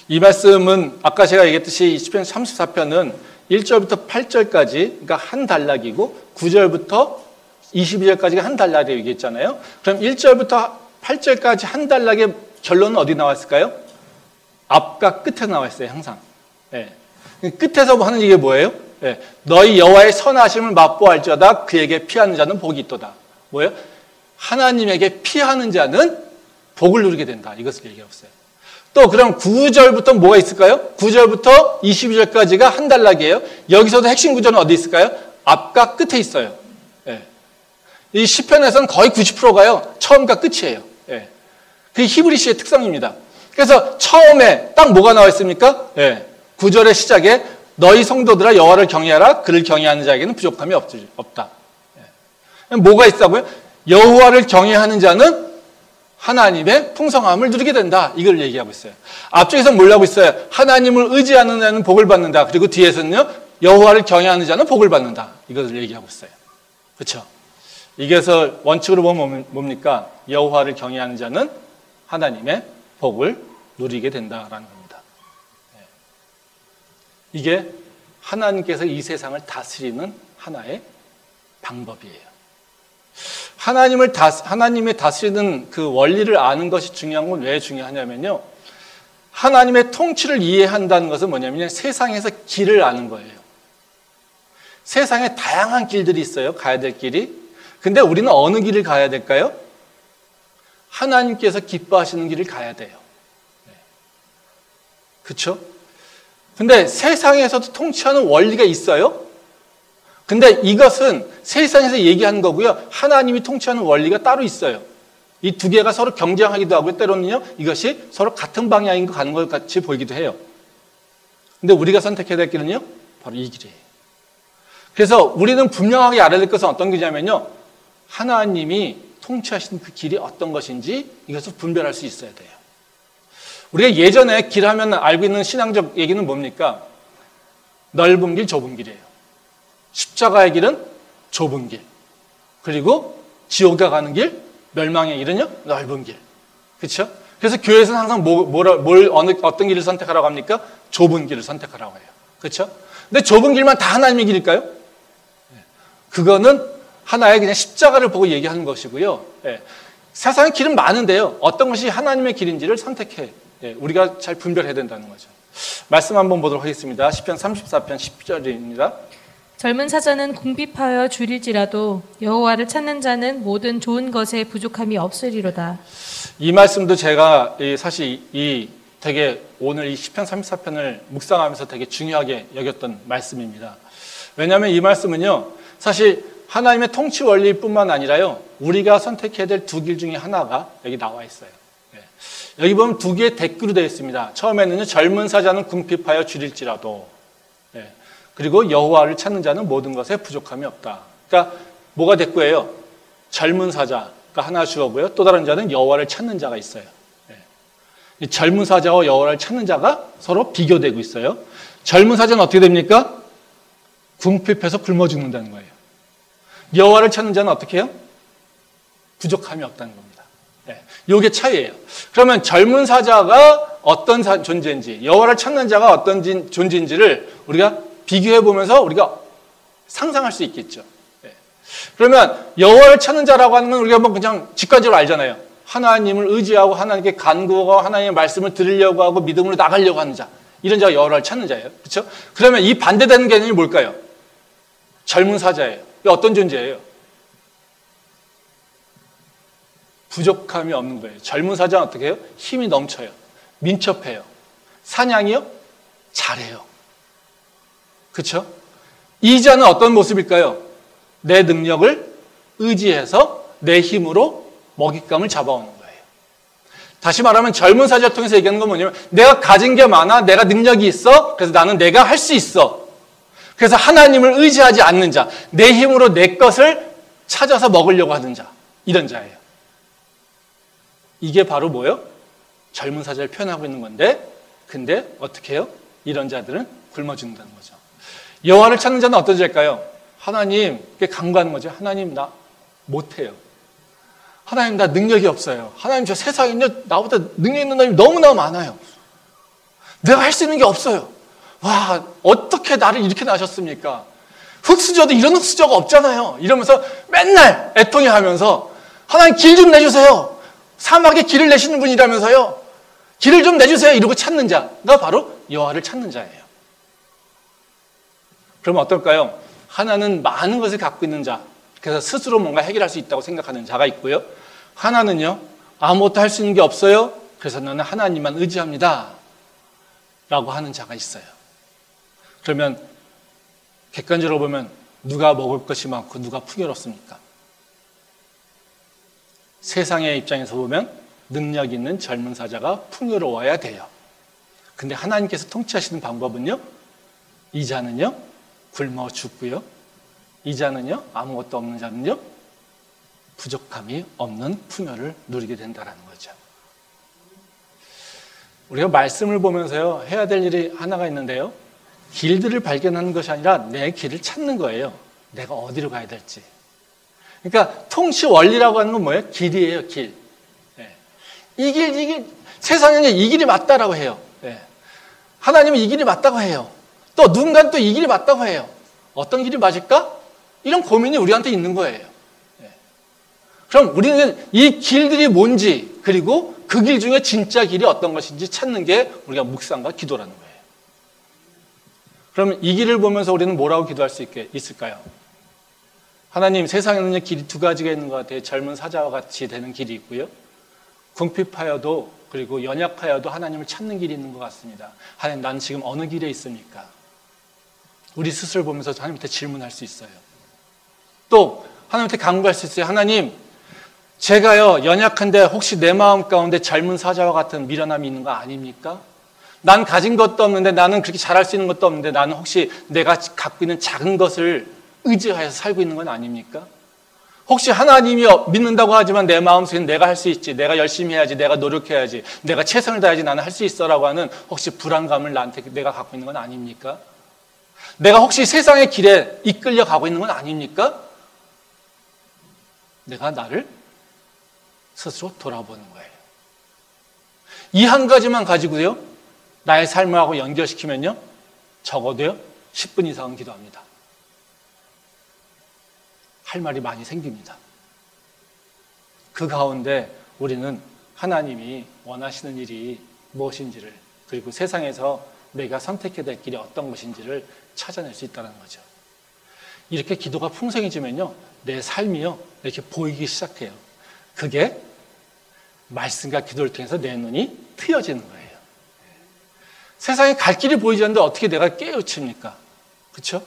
이 말씀은 아까 제가 얘기했듯이 시편 34편은 1절부터 8절까지 그러니까 한 단락이고 9절부터 22절까지가 한 단락이라고 얘기했잖아요. 그럼 1절부터 8절까지 한 단락의 결론은 어디 나와 있을까요? 앞과 끝에 나와 있어요. 항상. 예. 끝에서 하는 얘기가 뭐예요? 예. 너희 여호와의 선하심을 맛보알지어다. 그에게 피하는 자는 복이 있도다. 뭐예요? 하나님에게 피하는 자는 복을 누리게 된다. 이것을 얘기하고 있어요. 또 그럼 9절부터 뭐가 있을까요? 9절부터 22절까지가 한 단락이에요. 여기서도 핵심 구절은 어디 있을까요? 앞과 끝에 있어요. 예. 이 시편에서는 거의 90%가요. 처음과 끝이에요. 예. 그게 히브리시의 특성입니다. 그래서 처음에 딱 뭐가 나와 있습니까? 예. 9절의 시작에 너희 성도들아 여호와를 경외하라. 그를 경외하는 자에게는 부족함이 없다. 예. 뭐가 있다고요? 여호와를 경외하는 자는 하나님의 풍성함을 누리게 된다. 이걸 얘기하고 있어요. 앞쪽에서 뭘 하고 있어요? 하나님을 의지하는 자는 복을 받는다. 그리고 뒤에서는요. 여호와를 경외하는 자는 복을 받는다. 이것을 얘기하고 있어요. 그렇죠? 이게서 원칙으로 보면 뭡니까? 여호와를 경외하는 자는 하나님의 복을 누리게 된다라는 겁니다. 이게 하나님께서 이 세상을 다스리는 하나의 방법이에요. 하나님의 다스리는 그 원리를 아는 것이 중요한 건 왜 중요하냐면요. 하나님의 통치를 이해한다는 것은 뭐냐면 세상에서 길을 아는 거예요. 세상에 다양한 길들이 있어요. 가야 될 길이. 근데 우리는 어느 길을 가야 될까요? 하나님께서 기뻐하시는 길을 가야 돼요. 그렇죠? 근데 세상에서도 통치하는 원리가 있어요. 근데 이것은 세상에서 얘기하는 거고요. 하나님이 통치하는 원리가 따로 있어요. 이 두 개가 서로 경쟁하기도 하고요. 때로는요. 이것이 서로 같은 방향인 것 가는 것 같이 보이기도 해요. 근데 우리가 선택해야 될 길은요. 바로 이 길이에요. 그래서 우리는 분명하게 알아야 될 것은 어떤 길이냐면요. 하나님이 통치하시는 그 길이 어떤 것인지 이것을 분별할 수 있어야 돼요. 우리가 예전에 길하면 알고 있는 신앙적 얘기는 뭡니까? 넓은 길, 좁은 길이에요. 십자가의 길은 좁은 길. 그리고 지옥에 가는 길, 멸망의 길은요, 넓은 길. 그렇죠? 그래서 교회에서는 항상 어떤 길을 선택하라고 합니까? 좁은 길을 선택하라고 해요. 그렇죠? 근데 좁은 길만 다 하나님의 길일까요? 그거는 하나의 그냥 십자가를 보고 얘기하는 것이고요. 세상의 길은 많은데요. 어떤 것이 하나님의 길인지를 선택해. 우리가 잘 분별해야 된다는 거죠. 말씀 한번 보도록 하겠습니다. 시편 34편 10절입니다. 젊은 사자는 궁핍하여 줄일지라도 여호와를 찾는 자는 모든 좋은 것에 부족함이 없으리로다. 이 말씀도 제가 사실 되게 오늘 이 시편 34편을 묵상하면서 되게 중요하게 여겼던 말씀입니다. 왜냐하면 이 말씀은요. 사실 하나님의 통치 원리뿐만 아니라요. 우리가 선택해야 될 두 길 중에 하나가 여기 나와 있어요. 여기 보면 두 개의 댓글로 되어 있습니다. 처음에는요. 젊은 사자는 궁핍하여 줄일지라도 그리고 여호와를 찾는 자는 모든 것에 부족함이 없다. 그러니까 뭐가 대꾸예요? 젊은 사자가 하나 주어고요. 또 다른 자는 여호와를 찾는 자가 있어요. 이 젊은 사자와 여호와를 찾는 자가 서로 비교되고 있어요. 젊은 사자는 어떻게 됩니까? 궁핍해서 굶어 죽는다는 거예요. 여호와를 찾는 자는 어떻게 해요? 부족함이 없다는 겁니다. 이게 차이예요. 그러면 젊은 사자가 어떤 존재인지, 여호와를 찾는 자가 어떤 존재인지를 우리가 비교해 보면서 우리가 상상할 수 있겠죠. 그러면 여호와를 찾는 자라고 하는 건 우리가 뭐 그냥 직관적으로 알잖아요. 하나님을 의지하고 하나님께 간구하고 하나님의 말씀을 들으려고 하고 믿음으로 나가려고 하는 자. 이런 자가 여호와를 찾는 자예요. 그렇죠? 그러면 이 반대되는 개념이 뭘까요? 젊은 사자예요. 이게 어떤 존재예요? 부족함이 없는 거예요. 젊은 사자는 어떻게 해요? 힘이 넘쳐요. 민첩해요. 사냥이요? 잘해요. 그렇죠? 이 자는 어떤 모습일까요? 내 능력을 의지해서 내 힘으로 먹잇감을 잡아오는 거예요. 다시 말하면 젊은 사자를 통해서 얘기하는 건 뭐냐면 내가 가진 게 많아, 내가 능력이 있어, 그래서 나는 내가 할 수 있어. 그래서 하나님을 의지하지 않는 자, 내 힘으로 내 것을 찾아서 먹으려고 하는 자, 이런 자예요. 이게 바로 뭐예요? 젊은 사자를 표현하고 있는 건데, 근데 어떻게 해요? 이런 자들은 굶어 죽는다는 거죠. 여호와를 찾는 자는 어떤 자일까요? 하나님, 이렇게 간구하는 거죠. 하나님, 나 못해요. 하나님, 나 능력이 없어요. 하나님, 저 세상에 나보다 능력 있는 사람이 너무나 많아요. 내가 할 수 있는 게 없어요. 와, 어떻게 나를 이렇게 낳으셨습니까? 흙수저도 이런 흙수저가 없잖아요. 이러면서 맨날 애통해하면서 하나님 길 좀 내주세요. 사막에 길을 내시는 분이라면서요. 길을 좀 내주세요. 이러고 찾는 자가 바로 여호와를 찾는 자예요. 그러면 어떨까요? 하나는 많은 것을 갖고 있는 자, 그래서 스스로 뭔가 해결할 수 있다고 생각하는 자가 있고요. 하나는요, 아무것도 할 수 있는 게 없어요. 그래서 나는 하나님만 의지합니다. 라고 하는 자가 있어요. 그러면 객관적으로 보면 누가 먹을 것이 많고 누가 풍요롭습니까? 세상의 입장에서 보면 능력 있는 젊은 사자가 풍요로워야 돼요. 근데 하나님께서 통치하시는 방법은요, 이 자는요, 굶어 죽고요. 이 자는요, 아무것도 없는 자는요, 부족함이 없는 풍요를 누리게 된다는 거죠. 우리가 말씀을 보면서요, 해야 될 일이 하나가 있는데요. 길들을 발견하는 것이 아니라 내 길을 찾는 거예요. 내가 어디로 가야 될지. 그러니까 통치 원리라고 하는 건 뭐예요? 길이에요, 길. 네. 이 길, 세상에는 이 길이 맞다라고 해요. 네. 하나님은 이 길이 맞다고 해요. 또 누군가는 또 이 길이 맞다고 해요. 어떤 길이 맞을까? 이런 고민이 우리한테 있는 거예요. 네. 그럼 우리는 이 길들이 뭔지, 그리고 그 길 중에 진짜 길이 어떤 것인지 찾는 게 우리가 묵상과 기도라는 거예요. 그러면 이 길을 보면서 우리는 뭐라고 기도할 수 있을까요? 하나님, 세상에는 길이 두 가지가 있는 것 같아요. 젊은 사자와 같이 되는 길이 있고요. 궁핍하여도 그리고 연약하여도 하나님을 찾는 길이 있는 것 같습니다. 하나님, 난 지금 어느 길에 있습니까? 우리 스스로 보면서 하나님한테 질문할 수 있어요. 또 하나님한테 간구할 수 있어요. 하나님, 제가요 연약한데 혹시 내 마음 가운데 젊은 사자와 같은 미련함이 있는 거 아닙니까? 난 가진 것도 없는데, 나는 그렇게 잘할 수 있는 것도 없는데, 나는 혹시 내가 갖고 있는 작은 것을 의지하여서 살고 있는 건 아닙니까? 혹시 하나님이 믿는다고 하지만 내 마음속에는 내가 할 수 있지, 내가 열심히 해야지, 내가 노력해야지, 내가 최선을 다해야지, 나는 할 수 있어라고 하는 혹시 불안감을 나한테 내가 갖고 있는 건 아닙니까? 내가 혹시 세상의 길에 이끌려 가고 있는 건 아닙니까? 내가 나를 스스로 돌아보는 거예요. 이 한 가지만 가지고요, 나의 삶하고 연결시키면요, 적어도요 10분 이상은 기도합니다. 할 말이 많이 생깁니다. 그 가운데 우리는 하나님이 원하시는 일이 무엇인지를, 그리고 세상에서 내가 선택해야 될 길이 어떤 것인지를 찾아낼 수 있다는 거죠. 이렇게 기도가 풍성해지면요, 내 삶이요 이렇게 보이기 시작해요. 그게 말씀과 기도를 통해서 내 눈이 트여지는 거예요. 세상에 갈 길이 보이지 않는데 어떻게 내가 깨우칩니까? 그렇죠?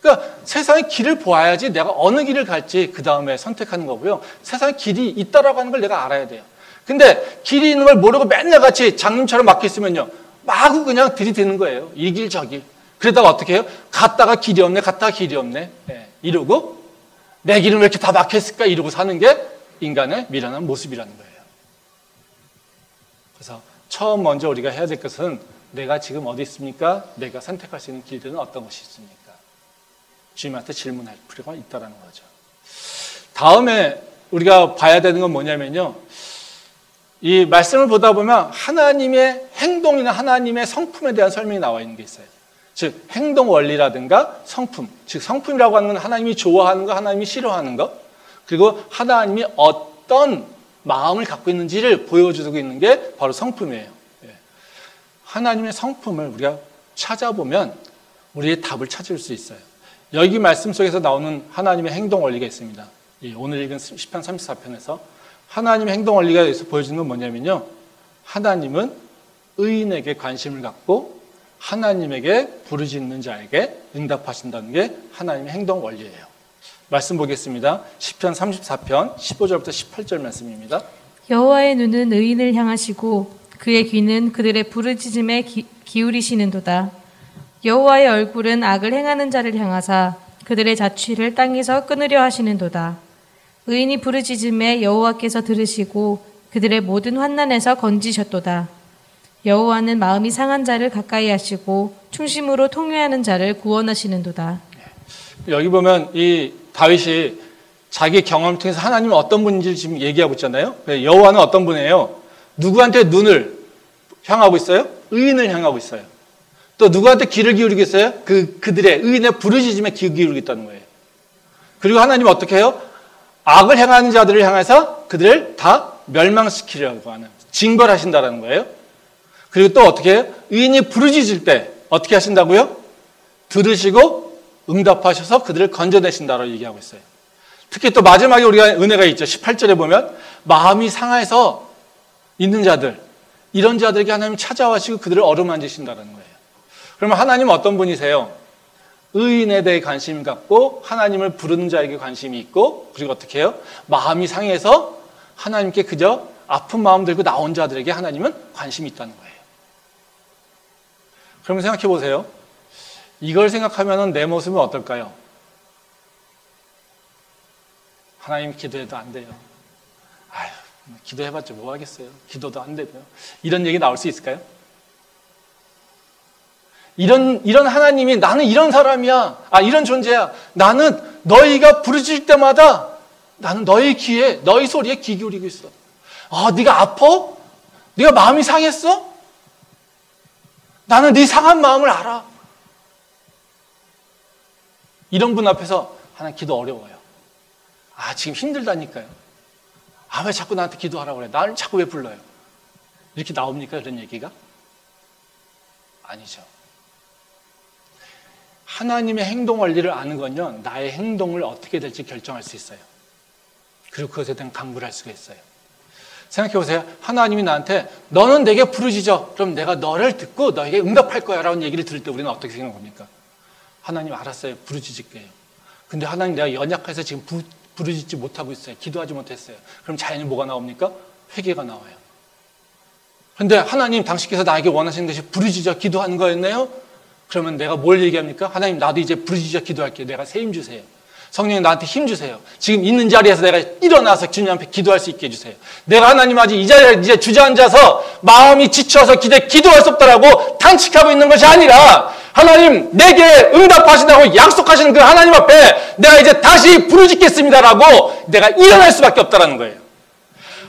그러니까 세상의 길을 보아야지 내가 어느 길을 갈지 그 다음에 선택하는 거고요. 세상에 길이 있다라고 하는 걸 내가 알아야 돼요. 근데 길이 있는 걸 모르고 맨날 같이 장님처럼 막혀 있으면요, 마구 그냥 들이대는 거예요. 이 길 저 길. 그러다가 어떻게 해요? 갔다가 길이 없네, 갔다가 길이 없네. 이러고 내 길은 왜 이렇게 다 막혀 있을까? 이러고 사는 게 인간의 미련한 모습이라는 거예요. 그래서 처음 먼저 우리가 해야 될 것은 내가 지금 어디 있습니까? 내가 선택할 수 있는 길들은 어떤 것이 있습니까? 주님한테 질문할 필요가 있다는 거죠. 다음에 우리가 봐야 되는 건 뭐냐면요, 이 말씀을 보다 보면 하나님의 행동이나 하나님의 성품에 대한 설명이 나와 있는 게 있어요. 즉 행동 원리라든가 성품, 즉 성품이라고 하는 건 하나님이 좋아하는 거, 하나님이 싫어하는 거, 그리고 하나님이 어떤 마음을 갖고 있는지를 보여주고 있는 게 바로 성품이에요. 하나님의 성품을 우리가 찾아보면 우리의 답을 찾을 수 있어요. 여기 말씀 속에서 나오는 하나님의 행동 원리가 있습니다. 오늘 읽은 시편 34편에서 하나님의 행동 원리가 여기서 보여주는 건 뭐냐면요, 하나님은 의인에게 관심을 갖고 하나님에게 부르짖는 자에게 응답하신다는 게 하나님의 행동 원리예요. 말씀 보겠습니다. 시편 34편 15절부터 18절 말씀입니다. 여호와의 눈은 의인을 향하시고 그의 귀는 그들의 부르짖음에 기울이시는도다. 여호와의 얼굴은 악을 행하는 자를 향하사 그들의 자취를 땅에서 끊으려 하시는도다. 의인이 부르짖음에 여호와께서 들으시고 그들의 모든 환난에서 건지셨도다. 여호와는 마음이 상한 자를 가까이 하시고 충심으로 통회하는 자를 구원하시는도다. 여기 보면 이 다윗이 자기 경험을 통해서 하나님은 어떤 분인지 지금 얘기하고 있잖아요. 여호와는 어떤 분이에요? 누구한테 눈을 향하고 있어요? 의인을 향하고 있어요. 또 누구한테 귀를 기울이고 있어요? 그들의 의인의 부르짖음에 귀를 기울이고 있다는 거예요. 그리고 하나님은 어떻게 해요? 악을 행하는 자들을 향해서 그들을 다 멸망시키려고 하는, 징벌하신다는 거예요. 그리고 또 어떻게 해요? 의인이 부르짖을 때 어떻게 하신다고요? 들으시고 응답하셔서 그들을 건져내신다라고 얘기하고 있어요. 특히 또 마지막에 우리가 은혜가 있죠. 18절에 보면 마음이 상해서 있는 자들, 이런 자들에게 하나님 찾아와시고 그들을 어루만지신다는 거예요. 그러면 하나님은 어떤 분이세요? 의인에 대해 관심을 갖고 하나님을 부르는 자에게 관심이 있고, 그리고 어떻게 해요? 마음이 상해서 하나님께 그저 아픈 마음 들고 나온 자들에게 하나님은 관심이 있다는 거예요. 그러면 생각해 보세요. 이걸 생각하면 내 모습은 어떨까요? 하나님 기도해도 안 돼요. 아유, 기도해봤자 뭐 하겠어요. 기도도 안 되고요. 이런 얘기 나올 수 있을까요? 이런 하나님이 나는 이런 사람이야. 이런 존재야. 나는 너희가 부르짖을 때마다 나는 너희 귀에, 너희 소리에 귀 기울이고 있어. 네가 아파? 네가 마음이 상했어? 나는 네 상한 마음을 알아. 이런 분 앞에서 하나님 기도 어려워요. 지금 힘들다니까요. 왜 자꾸 나한테 기도하라고 그래? 나를 자꾸 왜 불러요? 이렇게 나옵니까? 그런 얘기가? 아니죠. 하나님의 행동 원리를 아는 건요, 나의 행동을 어떻게 될지 결정할 수 있어요. 그리고 그것에 대한 강구를 할 수가 있어요. 생각해 보세요. 하나님이 나한테 너는 내게 부르짖어. 그럼 내가 너를 듣고 너에게 응답할 거야 라는 얘기를 들을 때 우리는 어떻게 생각합니까? 하나님 알았어요. 부르짖을게요. 근데 하나님 내가 연약해서 지금 부르짖지 못하고 있어요. 기도하지 못했어요. 그럼 자연히 뭐가 나옵니까? 회개가 나와요. 그런데 하나님 당신께서 나에게 원하시는 것이 부르짖어 기도하는 거였네요? 그러면 내가 뭘 얘기합니까? 하나님 나도 이제 부르짖어 기도할게요. 내가 새 힘 주세요. 성령님 나한테 힘 주세요. 지금 있는 자리에서 내가 일어나서 주님 앞에 기도할 수 있게 해주세요. 내가 하나님 아직 이 자리에 이제 주저앉아서 마음이 지쳐서 기도할 수 없다라고 탄식하고 있는 것이 아니라 하나님 내게 응답하신다고 약속하시는 그 하나님 앞에 내가 이제 다시 부르짖겠습니다라고 내가 일어날 수밖에 없다라는 거예요.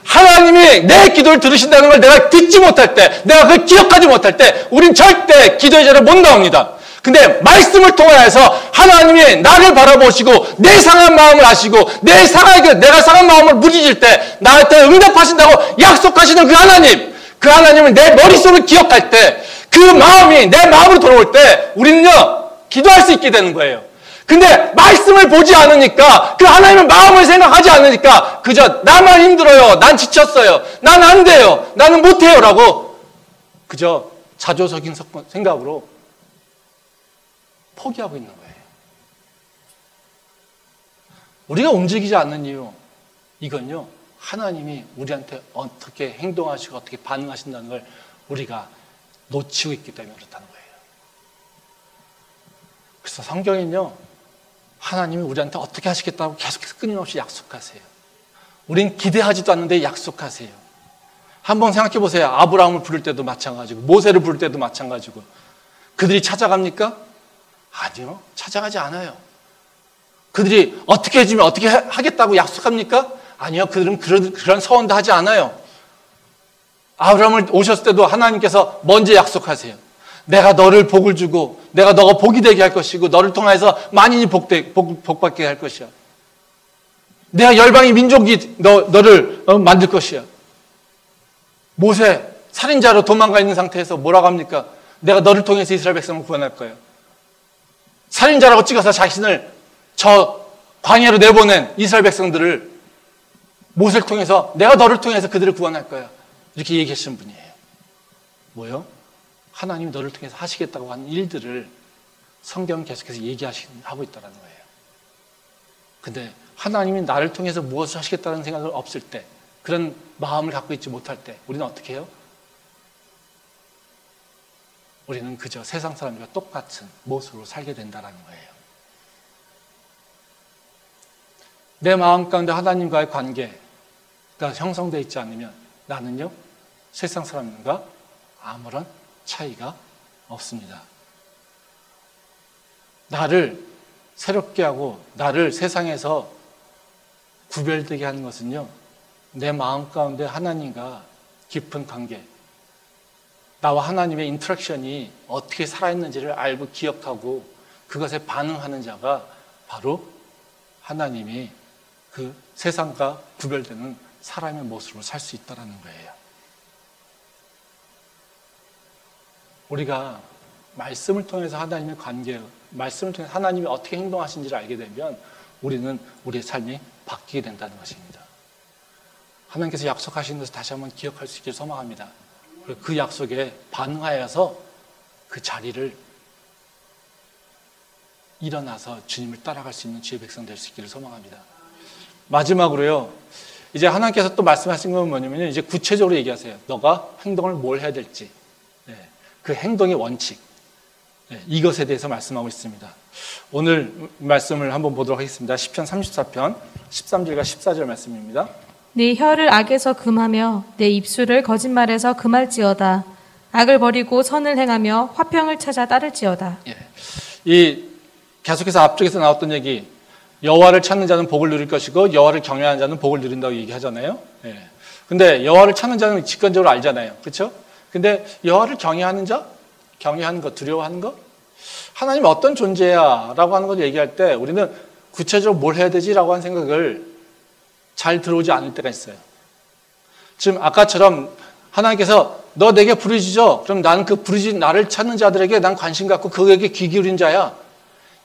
하나님이 내 기도를 들으신다는 걸 내가 듣지 못할 때, 내가 그걸 기억하지 못할 때 우린 절대 기도의 자리에 못 나옵니다. 근데 말씀을 통하여서 하나님이 나를 바라보시고 내 상한 마음을 아시고 내가 상한 마음을 부르짖을 때 나한테 응답하신다고 약속하시는 그 하나님을 내 머릿속을 기억할 때 그 마음이 내 마음으로 돌아올 때 우리는요 기도할 수 있게 되는 거예요. 근데 말씀을 보지 않으니까 그 하나님의 마음을 생각하지 않으니까 그저 나만 힘들어요. 난 지쳤어요. 난 안 돼요. 나는 못해요 라고 그저 자조적인 생각으로 포기하고 있는 거예요. 우리가 움직이지 않는 이유, 이건요 하나님이 우리한테 어떻게 행동하시고 어떻게 반응하신다는 걸 우리가 놓치고 있기 때문에 그렇다는 거예요. 그래서 성경은요 하나님이 우리한테 어떻게 하시겠다고 계속해서 끊임없이 약속하세요. 우린 기대하지도 않는데 약속하세요. 한번 생각해 보세요. 아브라함을 부를 때도 마찬가지고 모세를 부를 때도 마찬가지고 그들이 찾아갑니까? 아니요. 찾아가지 않아요. 그들이 어떻게 해주면 어떻게 하겠다고 약속합니까? 아니요. 그들은 그런 서원도 하지 않아요. 아브라함을 오셨을 때도 하나님께서 먼저 약속하세요. 내가 너를 복을 주고 내가 너가 복이 되게 할 것이고 너를 통해서 만인이 복받게 할 것이야. 내가 열방의 민족이 너를 만들 것이야. 모세 살인자로 도망가 있는 상태에서 뭐라고 합니까? 내가 너를 통해서 이스라엘 백성을 구원할 거예요. 살인자라고 찍어서 자신을 저 광야로 내보낸 이스라엘 백성들을 모세를 통해서 내가 너를 통해서 그들을 구원할 거야. 이렇게 얘기하시는 분이에요. 뭐요? 하나님이 너를 통해서 하시겠다고 하는 일들을 성경은 계속해서 하고 있다는 거예요. 근데 하나님이 나를 통해서 무엇을 하시겠다는 생각을 없을 때, 그런 마음을 갖고 있지 못할 때 우리는 어떻게 해요? 우리는 그저 세상 사람들과 똑같은 모습으로 살게 된다는 거예요. 내 마음 가운데 하나님과의 관계가 형성되어 있지 않으면 나는요, 세상 사람들과 아무런 차이가 없습니다. 나를 새롭게 하고 나를 세상에서 구별되게 하는 것은요, 내 마음 가운데 하나님과 깊은 관계, 나와 하나님의 인터랙션이 어떻게 살아있는지를 알고 기억하고 그것에 반응하는 자가 바로 하나님이 그 세상과 구별되는 사람의 모습으로 살 수 있다는 거예요. 우리가 말씀을 통해서 하나님의 관계, 말씀을 통해서 하나님이 어떻게 행동하신지를 알게 되면 우리는 우리의 삶이 바뀌게 된다는 것입니다. 하나님께서 약속하신 것을 다시 한번 기억할 수 있기를 소망합니다. 그 약속에 반응하여서 그 자리를 일어나서 주님을 따라갈 수 있는 주의 백성 될 수 있기를 소망합니다. 마지막으로요, 이제 하나님께서 또 말씀하신 건 뭐냐면요, 이제 구체적으로 얘기하세요. 너가 행동을 뭘 해야 될지, 그 행동의 원칙, 이것에 대해서 말씀하고 있습니다. 오늘 말씀을 한번 보도록 하겠습니다. 시편 34편 13절과 14절 말씀입니다. 네 혀를 악에서 금하며 내 입술을 거짓말에서 금할지어다. 악을 버리고 선을 행하며 화평을 찾아 따를지어다. 이 계속해서 앞쪽에서 나왔던 얘기, 여호와를 찾는 자는 복을 누릴 것이고 여호와를 경외하는 자는 복을 누린다고 얘기하잖아요. 근데 여호와를 찾는 자는 직관적으로 알잖아요. 그렇죠? 근데 여호와를 경외하는 자, 경외하는 것, 두려워하는 것, 하나님 어떤 존재야 라고 하는 걸 얘기할 때 우리는 구체적으로 뭘 해야 되지 라고 하는 생각을 잘 들어오지 않을 때가 있어요. 지금 아까처럼 하나님께서 너 내게 부르짖어, 그럼 나는 그 부르짖 나를 찾는 자들에게 난 관심 갖고 그에게 귀 기울인 자야,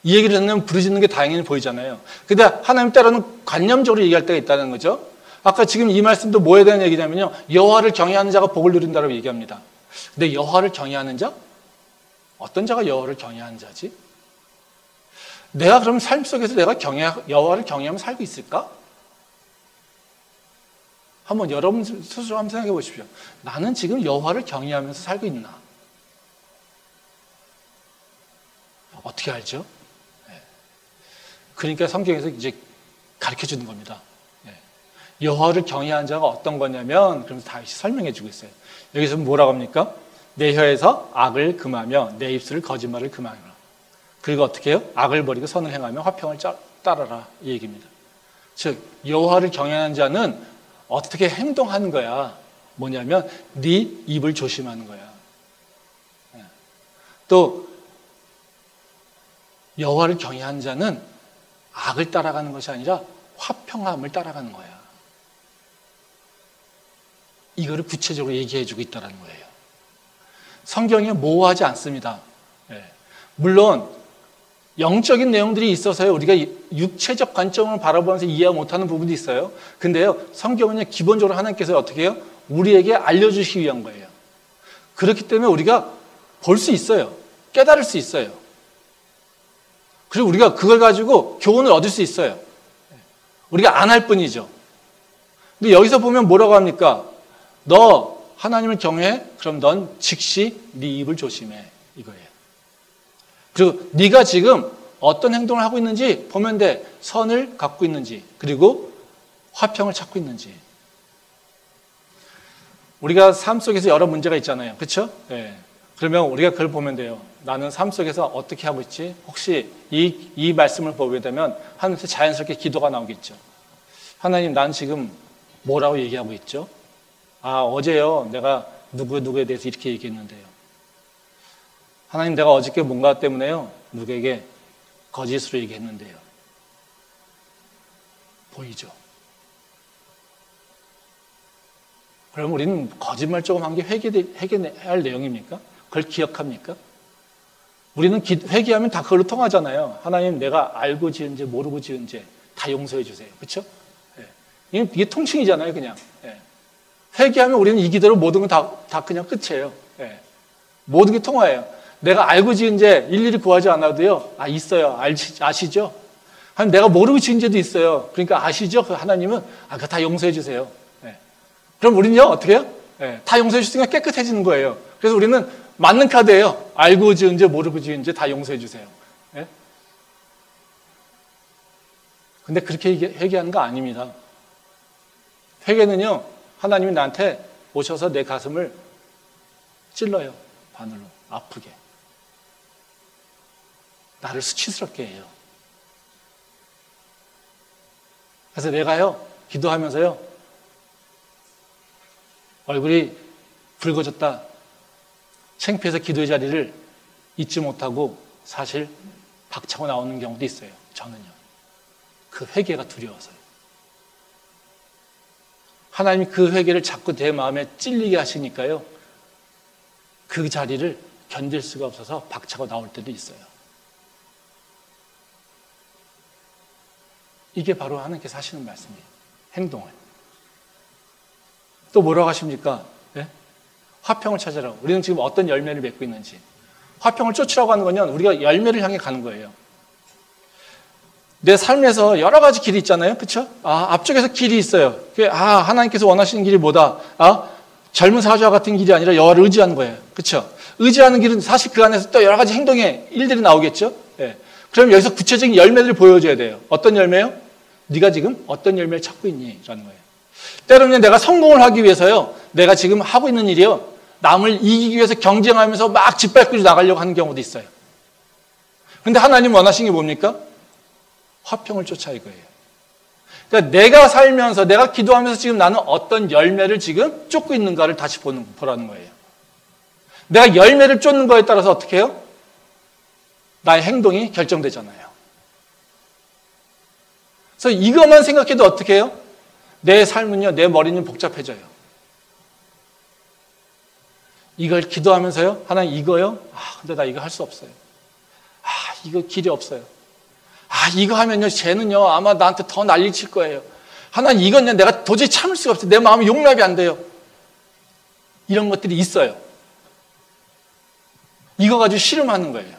이 얘기를 듣는 부르짖는 게 다행히 보이잖아요. 근데 하나님 때로는 관념적으로 얘기할 때가 있다는 거죠. 아까 지금 이 말씀도 뭐에 대한 얘기냐면요, 여호와를 경외하는 자가 복을 누린다고 얘기합니다. 근데 여호와를 경외하는 자? 어떤 자가 여호와를 경외하는 자지? 내가 그럼 삶 속에서 내가 여호와를 경외하며 살고 있을까? 한번 여러분 스스로 한번 생각해 보십시오. 나는 지금 여호와를 경외하면서 살고 있나? 어떻게 알죠? 그러니까 성경에서 이제 가르쳐 주는 겁니다. 여호와를 경외하는 자가 어떤 거냐면, 그러면서 다윗이 설명해 주고 있어요. 여기서 뭐라고 합니까? 내 혀에서 악을 금하며 내 입술을 거짓말을 금하라. 그리고 어떻게 해요? 악을 버리고 선을 행하며 화평을 따르라, 이 얘기입니다. 즉 여호와를 경외하는 자는 어떻게 행동하는 거야? 뭐냐면 네 입을 조심하는 거야. 또 여호와를 경외하는 자는 악을 따라가는 것이 아니라 화평함을 따라가는 거야. 이거를 구체적으로 얘기해 주고 있다는 거예요. 성경이 모호하지 않습니다. 물론 영적인 내용들이 있어서요, 우리가 육체적 관점을 바라보면서 이해 못하는 부분도 있어요. 근데요, 성경은 기본적으로 하나님께서 어떻게 해요? 우리에게 알려주시기 위한 거예요. 그렇기 때문에 우리가 볼 수 있어요. 깨달을 수 있어요. 그리고 우리가 그걸 가지고 교훈을 얻을 수 있어요. 우리가 안 할 뿐이죠. 근데 여기서 보면 뭐라고 합니까? 너 하나님을 경외해? 그럼 넌 즉시 네 입을 조심해, 이거예요. 그리고 네가 지금 어떤 행동을 하고 있는지 보면 돼. 선을 갖고 있는지, 그리고 화평을 찾고 있는지. 우리가 삶 속에서 여러 문제가 있잖아요. 그렇죠? 그러면 우리가 그걸 보면 돼요. 나는 삶 속에서 어떻게 하고 있지? 혹시 이 말씀을 보게 되면 하나님께 자연스럽게 기도가 나오겠죠. 하나님, 난 지금 뭐라고 얘기하고 있죠? 아, 어제요, 내가 누구에 대해서 이렇게 얘기했는데요. 하나님, 내가 어저께 뭔가 때문에요, 누구에게 거짓으로 얘기했는데요. 보이죠? 그럼 우리는 거짓말 조금 한 게 회개할 내용입니까? 그걸 기억합니까? 우리는 회개하면 다 그걸로 통하잖아요. 하나님, 내가 알고 지은 죄, 모르고 지은 죄 다 용서해 주세요. 그렇죠? 이게 통칭이잖아요, 그냥. 회개하면 우리는 이 기도로 모든 건 다 그냥 끝이에요. 모든 게 통화예요. 내가 알고 지은 죄 일일이 구하지 않아도요. 있어요. 아시죠? 하나님, 내가 모르고 지은 죄도 있어요. 그러니까 아시죠? 하나님은 그거 다 용서해 주세요. 그럼 우리는요, 어떻게 해요? 다 용서해 주시니까 깨끗해지는 거예요. 그래서 우리는 맞는 카드예요. 알고 지은 죄, 모르고 지은 죄 다 용서해 주세요. 근데 그렇게 회개하는 거 아닙니다. 회개는요, 하나님이 나한테 오셔서 내 가슴을 찔러요. 바늘로. 아프게. 나를 수치스럽게 해요. 그래서 내가요, 기도하면서요, 얼굴이 붉어졌다. 창피해서 기도의 자리를 잊지 못하고 사실 박차고 나오는 경우도 있어요. 저는요. 그 회개가 두려워서요. 하나님이 그 회개를 자꾸 내 마음에 찔리게 하시니까요. 그 자리를 견딜 수가 없어서 박차고 나올 때도 있어요. 이게 바로 하나님께서 하시는 말씀이에요. 행동을. 또 뭐라고 하십니까? 화평을 찾으라고. 우리는 지금 어떤 열매를 맺고 있는지. 화평을 쫓으라고 하는 건요, 우리가 열매를 향해 가는 거예요. 내 삶에서 여러 가지 길이 있잖아요. 그렇죠? 앞쪽에서 길이 있어요. 하나님께서 원하시는 길이 뭐다? 젊은 사자와 같은 길이 아니라 여호와를 의지하는 거예요. 그렇죠? 의지하는 길은 사실 그 안에서 또 여러 가지 행동의 일들이 나오겠죠? 그럼 여기서 구체적인 열매들을 보여줘야 돼요. 어떤 열매요? 네가 지금 어떤 열매를 찾고 있니? 라는 거예요. 때로는 내가 성공을 하기 위해서요, 내가 지금 하고 있는 일이요, 남을 이기기 위해서 경쟁하면서 막 짓밟고 나가려고 하는 경우도 있어요. 근데 하나님 원하시는 게 뭡니까? 화평을 쫓아 이거예요. 그러니까 내가 살면서, 내가 기도하면서 지금 나는 어떤 열매를 지금 쫓고 있는가를 다시 보라는 거예요. 내가 열매를 쫓는 거에 따라서 어떻게 해요? 나의 행동이 결정되잖아요. 그래서 이것만 생각해도 어떻게 해요? 내 삶은요, 내 머리는 복잡해져요. 이걸 기도하면서요, 하나님 이거요? 근데 나 이거 할 수 없어요. 이거 길이 없어요. 이거 하면요, 쟤는요, 아마 나한테 더 난리 칠 거예요. 하나님 이건요, 내가 도저히 참을 수가 없어요. 내 마음이 용납이 안 돼요. 이런 것들이 있어요. 이거 가지고 씨름하는 거예요.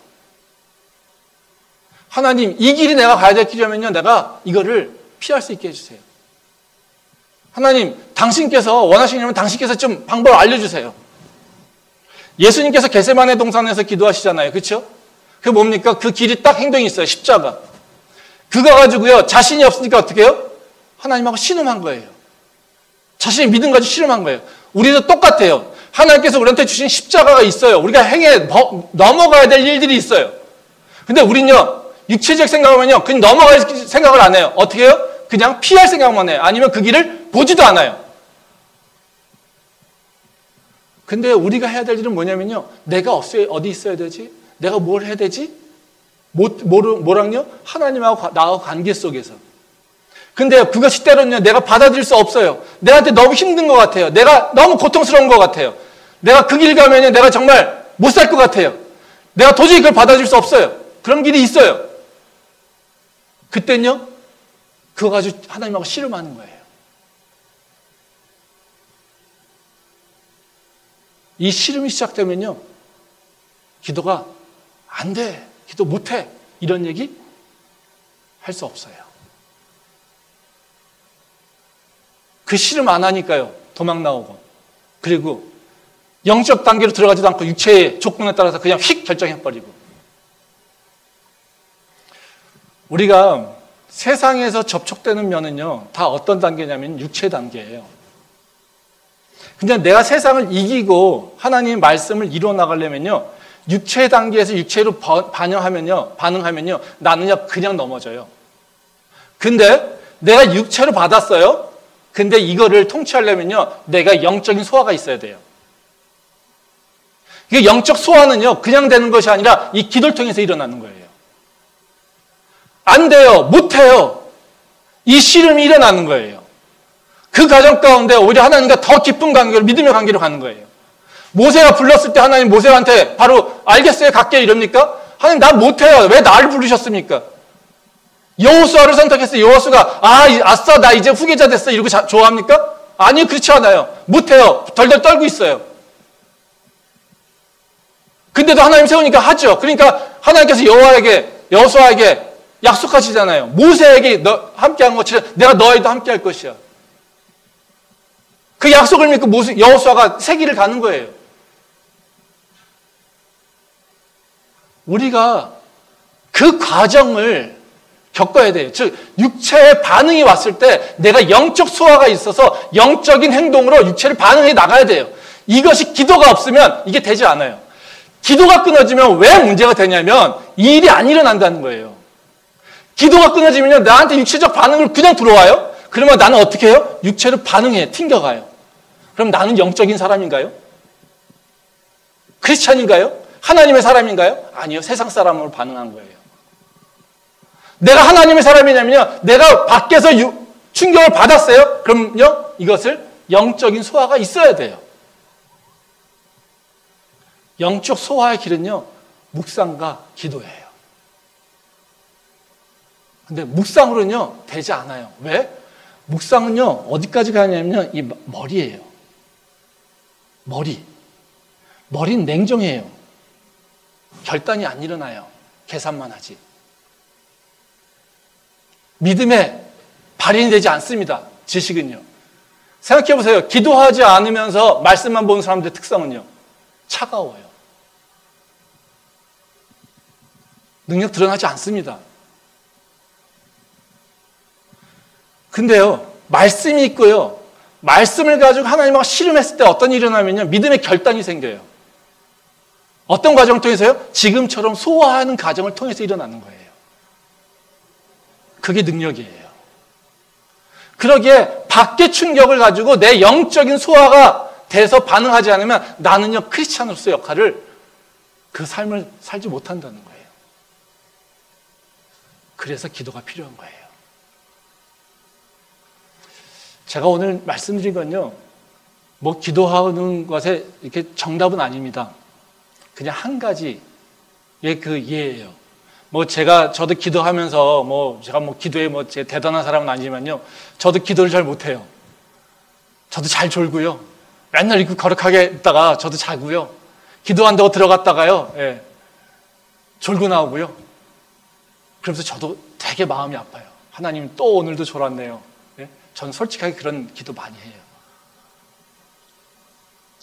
하나님, 이 길이 내가 가야 될 길이라면요, 내가 이거를 피할 수 있게 해주세요. 하나님, 당신께서 원하시냐면 당신께서 좀 방법을 알려주세요. 예수님께서 겟세마네 동산에서 기도하시잖아요. 그렇죠? 그게 뭡니까? 그 길이 딱 행동이 있어요. 십자가. 그거 가지고요, 자신이 없으니까 어떻게 해요? 하나님하고 씨름한 거예요. 자신의 믿음 가지고 씨름한 거예요. 우리도 똑같아요. 하나님께서 우리한테 주신 십자가가 있어요. 우리가 넘어가야 될 일들이 있어요. 근데 우린요, 육체적 생각하면요, 그냥 넘어갈 생각을 안 해요. 어떻게 해요? 그냥 피할 생각만 해요. 아니면 그 길을 보지도 않아요. 근데 우리가 해야 될 일은 뭐냐면요, 내가 어디 있어야 되지? 내가 뭘 해야 되지? 뭐랑요? 하나님하고 나하고 관계 속에서. 근데 그것이 때로는요, 내가 받아들일 수 없어요. 내한테 너무 힘든 것 같아요. 내가 너무 고통스러운 것 같아요. 내가 그 길 가면요, 내가 정말 못 살 것 같아요. 내가 도저히 그걸 받아들일 수 없어요. 그런 길이 있어요. 그땐요, 그거 가지고 하나님하고 씨름하는 거예요. 이 씨름이 시작되면요, 기도가 안 돼, 기도 못해, 이런 얘기 할 수 없어요. 그 씨름 안 하니까요, 도망 나오고, 그리고 영적 단계로 들어가지도 않고 육체의 조건에 따라서 그냥 휙 결정해버리고. 우리가 세상에서 접촉되는 면은요, 다 어떤 단계냐면 육체 단계예요. 근데 내가 세상을 이기고 하나님의 말씀을 이루어 나가려면요, 육체 단계에서 육체로 반응하면요, 나는요, 그냥 넘어져요. 근데 내가 육체로 받았어요. 근데 이거를 통치하려면요, 내가 영적인 소화가 있어야 돼요. 이 영적 소화는요, 그냥 되는 것이 아니라 이 기도를 통해서 일어나는 거예요. 안 돼요. 못 해요. 이 씨름이 일어나는 거예요. 그 과정 가운데 오히려 하나님과 더 깊은 관계로, 믿음의 관계로 가는 거예요. 모세가 불렀을 때 하나님 모세한테 바로 알겠어요, 갈게요 이럽니까? 하나님 나 못해요. 왜 나를 부르셨습니까? 여호수아를 선택했어요. 여호수아가 아싸 나 이제 후계자 됐어 이러고 좋아합니까? 아니 그렇지 않아요. 못해요. 덜덜 떨고 있어요. 근데도 하나님 세우니까 하죠. 그러니까 하나님께서 여호수아에게 약속하시잖아요. 모세에게 너 함께한 것처럼 내가 너희도 함께할 것이야. 그 약속을 믿고 여호수아가 새 길을 가는 거예요. 우리가 그 과정을 겪어야 돼요. 즉 육체의 반응이 왔을 때 내가 영적 소화가 있어서 영적인 행동으로 육체를 반응해 나가야 돼요. 이것이 기도가 없으면 이게 되지 않아요. 기도가 끊어지면 왜 문제가 되냐면 이 일이 안 일어난다는 거예요. 기도가 끊어지면 나한테 육체적 반응을 그냥 들어와요. 그러면 나는 어떻게 해요? 육체로 반응해, 튕겨가요. 그럼 나는 영적인 사람인가요? 크리스찬인가요? 하나님의 사람인가요? 아니요. 세상 사람으로 반응한 거예요. 내가 하나님의 사람이냐면요. 내가 밖에서 충격을 받았어요. 그럼요. 이것을 영적인 소화가 있어야 돼요. 영적 소화의 길은요. 묵상과 기도예요. 근데 묵상으로는요. 되지 않아요. 왜? 묵상은요. 어디까지 가냐면요. 이 머리예요. 머리는 냉정해요. 결단이 안 일어나요. 계산만 하지. 믿음에 발현이 되지 않습니다. 지식은요. 생각해 보세요. 기도하지 않으면서 말씀만 보는 사람들의 특성은요. 차가워요. 능력 드러나지 않습니다. 근데요. 말씀이 있고요. 말씀을 가지고 하나님하고 씨름했을 때 어떤 일이 일어나면요. 믿음의 결단이 생겨요. 어떤 과정을 통해서요? 지금처럼 소화하는 과정을 통해서 일어나는 거예요. 그게 능력이에요. 그러기에 밖의 충격을 가지고 내 영적인 소화가 돼서 반응하지 않으면 나는요 크리스찬으로서 역할을 그 삶을 살지 못한다는 거예요. 그래서 기도가 필요한 거예요. 제가 오늘 말씀드린 건요, 뭐 기도하는 것에 이렇게 정답은 아닙니다. 그냥 한 가지의 그 예예요. 뭐 저도 기도하면서 제가 기도에 제 대단한 사람은 아니지만요, 저도 기도를 잘 못해요. 저도 잘 졸고요. 맨날 이렇게 거룩하게 있다가 저도 자고요. 기도한다고 들어갔다가요, 졸고 나오고요. 그러면서 저도 되게 마음이 아파요. 하나님 또 오늘도 졸았네요. 저는 솔직하게 그런 기도 많이 해요.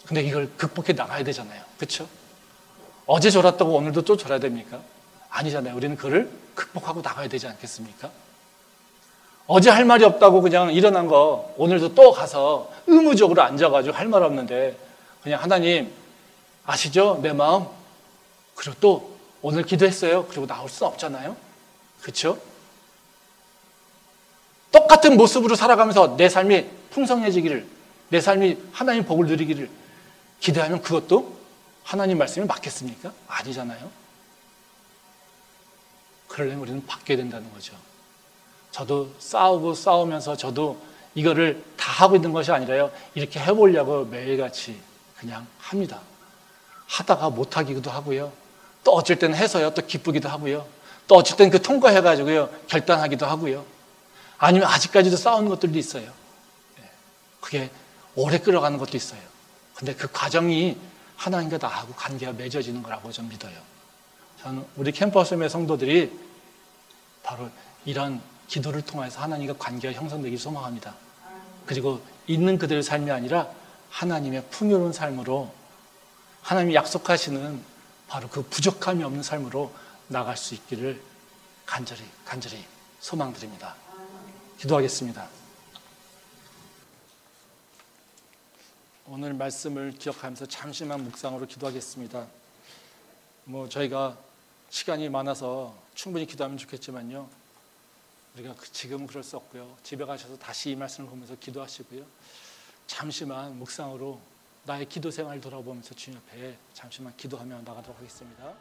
근데 이걸 극복해 나가야 되잖아요. 그렇죠? 어제 졸았다고 오늘도 또 졸아야 됩니까? 아니잖아요. 우리는 그걸 극복하고 나가야 되지 않겠습니까? 어제 할 말이 없다고 그냥 일어난 거 오늘도 또 가서 의무적으로 앉아가지고 할 말 없는데 그냥 하나님 아시죠? 내 마음. 그리고 또 오늘 기도했어요. 그리고 나올 수는 없잖아요. 그렇죠? 똑같은 모습으로 살아가면서 내 삶이 풍성해지기를, 내 삶이 하나님 복을 누리기를 기대하면 그것도 하나님 말씀에 맞겠습니까? 아니잖아요. 그러려면 우리는 바뀌어야 된다는 거죠. 저도 싸우면서 저도 이거를 다 하고 있는 것이 아니라요. 이렇게 해보려고 매일같이 그냥 합니다. 하다가 못하기도 하고요. 또 어쩔 때는 해서요. 또 기쁘기도 하고요. 또 어쩔 때는 그 통과해가지고요. 결단하기도 하고요. 아니면 아직까지도 싸우는 것들도 있어요. 그게 오래 끌어가는 것도 있어요. 근데 그 과정이 하나님과 나하고 관계가 맺어지는 거라고 좀 믿어요. 저는 우리 캠퍼스의 성도들이 바로 이런 기도를 통해서 하나님과 관계가 형성되길 소망합니다. 그리고 있는 그들의 삶이 아니라 하나님의 풍요로운 삶으로 하나님이 약속하시는 바로 그 부족함이 없는 삶으로 나갈 수 있기를 간절히 소망드립니다. 기도하겠습니다. 오늘 말씀을 기억하면서 잠시만 묵상으로 기도하겠습니다. 저희가 시간이 많아서 충분히 기도하면 좋겠지만요. 우리가 지금은 그럴 수 없고요. 집에 가셔서 다시 이 말씀을 보면서 기도하시고요. 잠시만 묵상으로 나의 기도 생활을 돌아보면서 주님 앞에 잠시만 기도하며 나가도록 하겠습니다.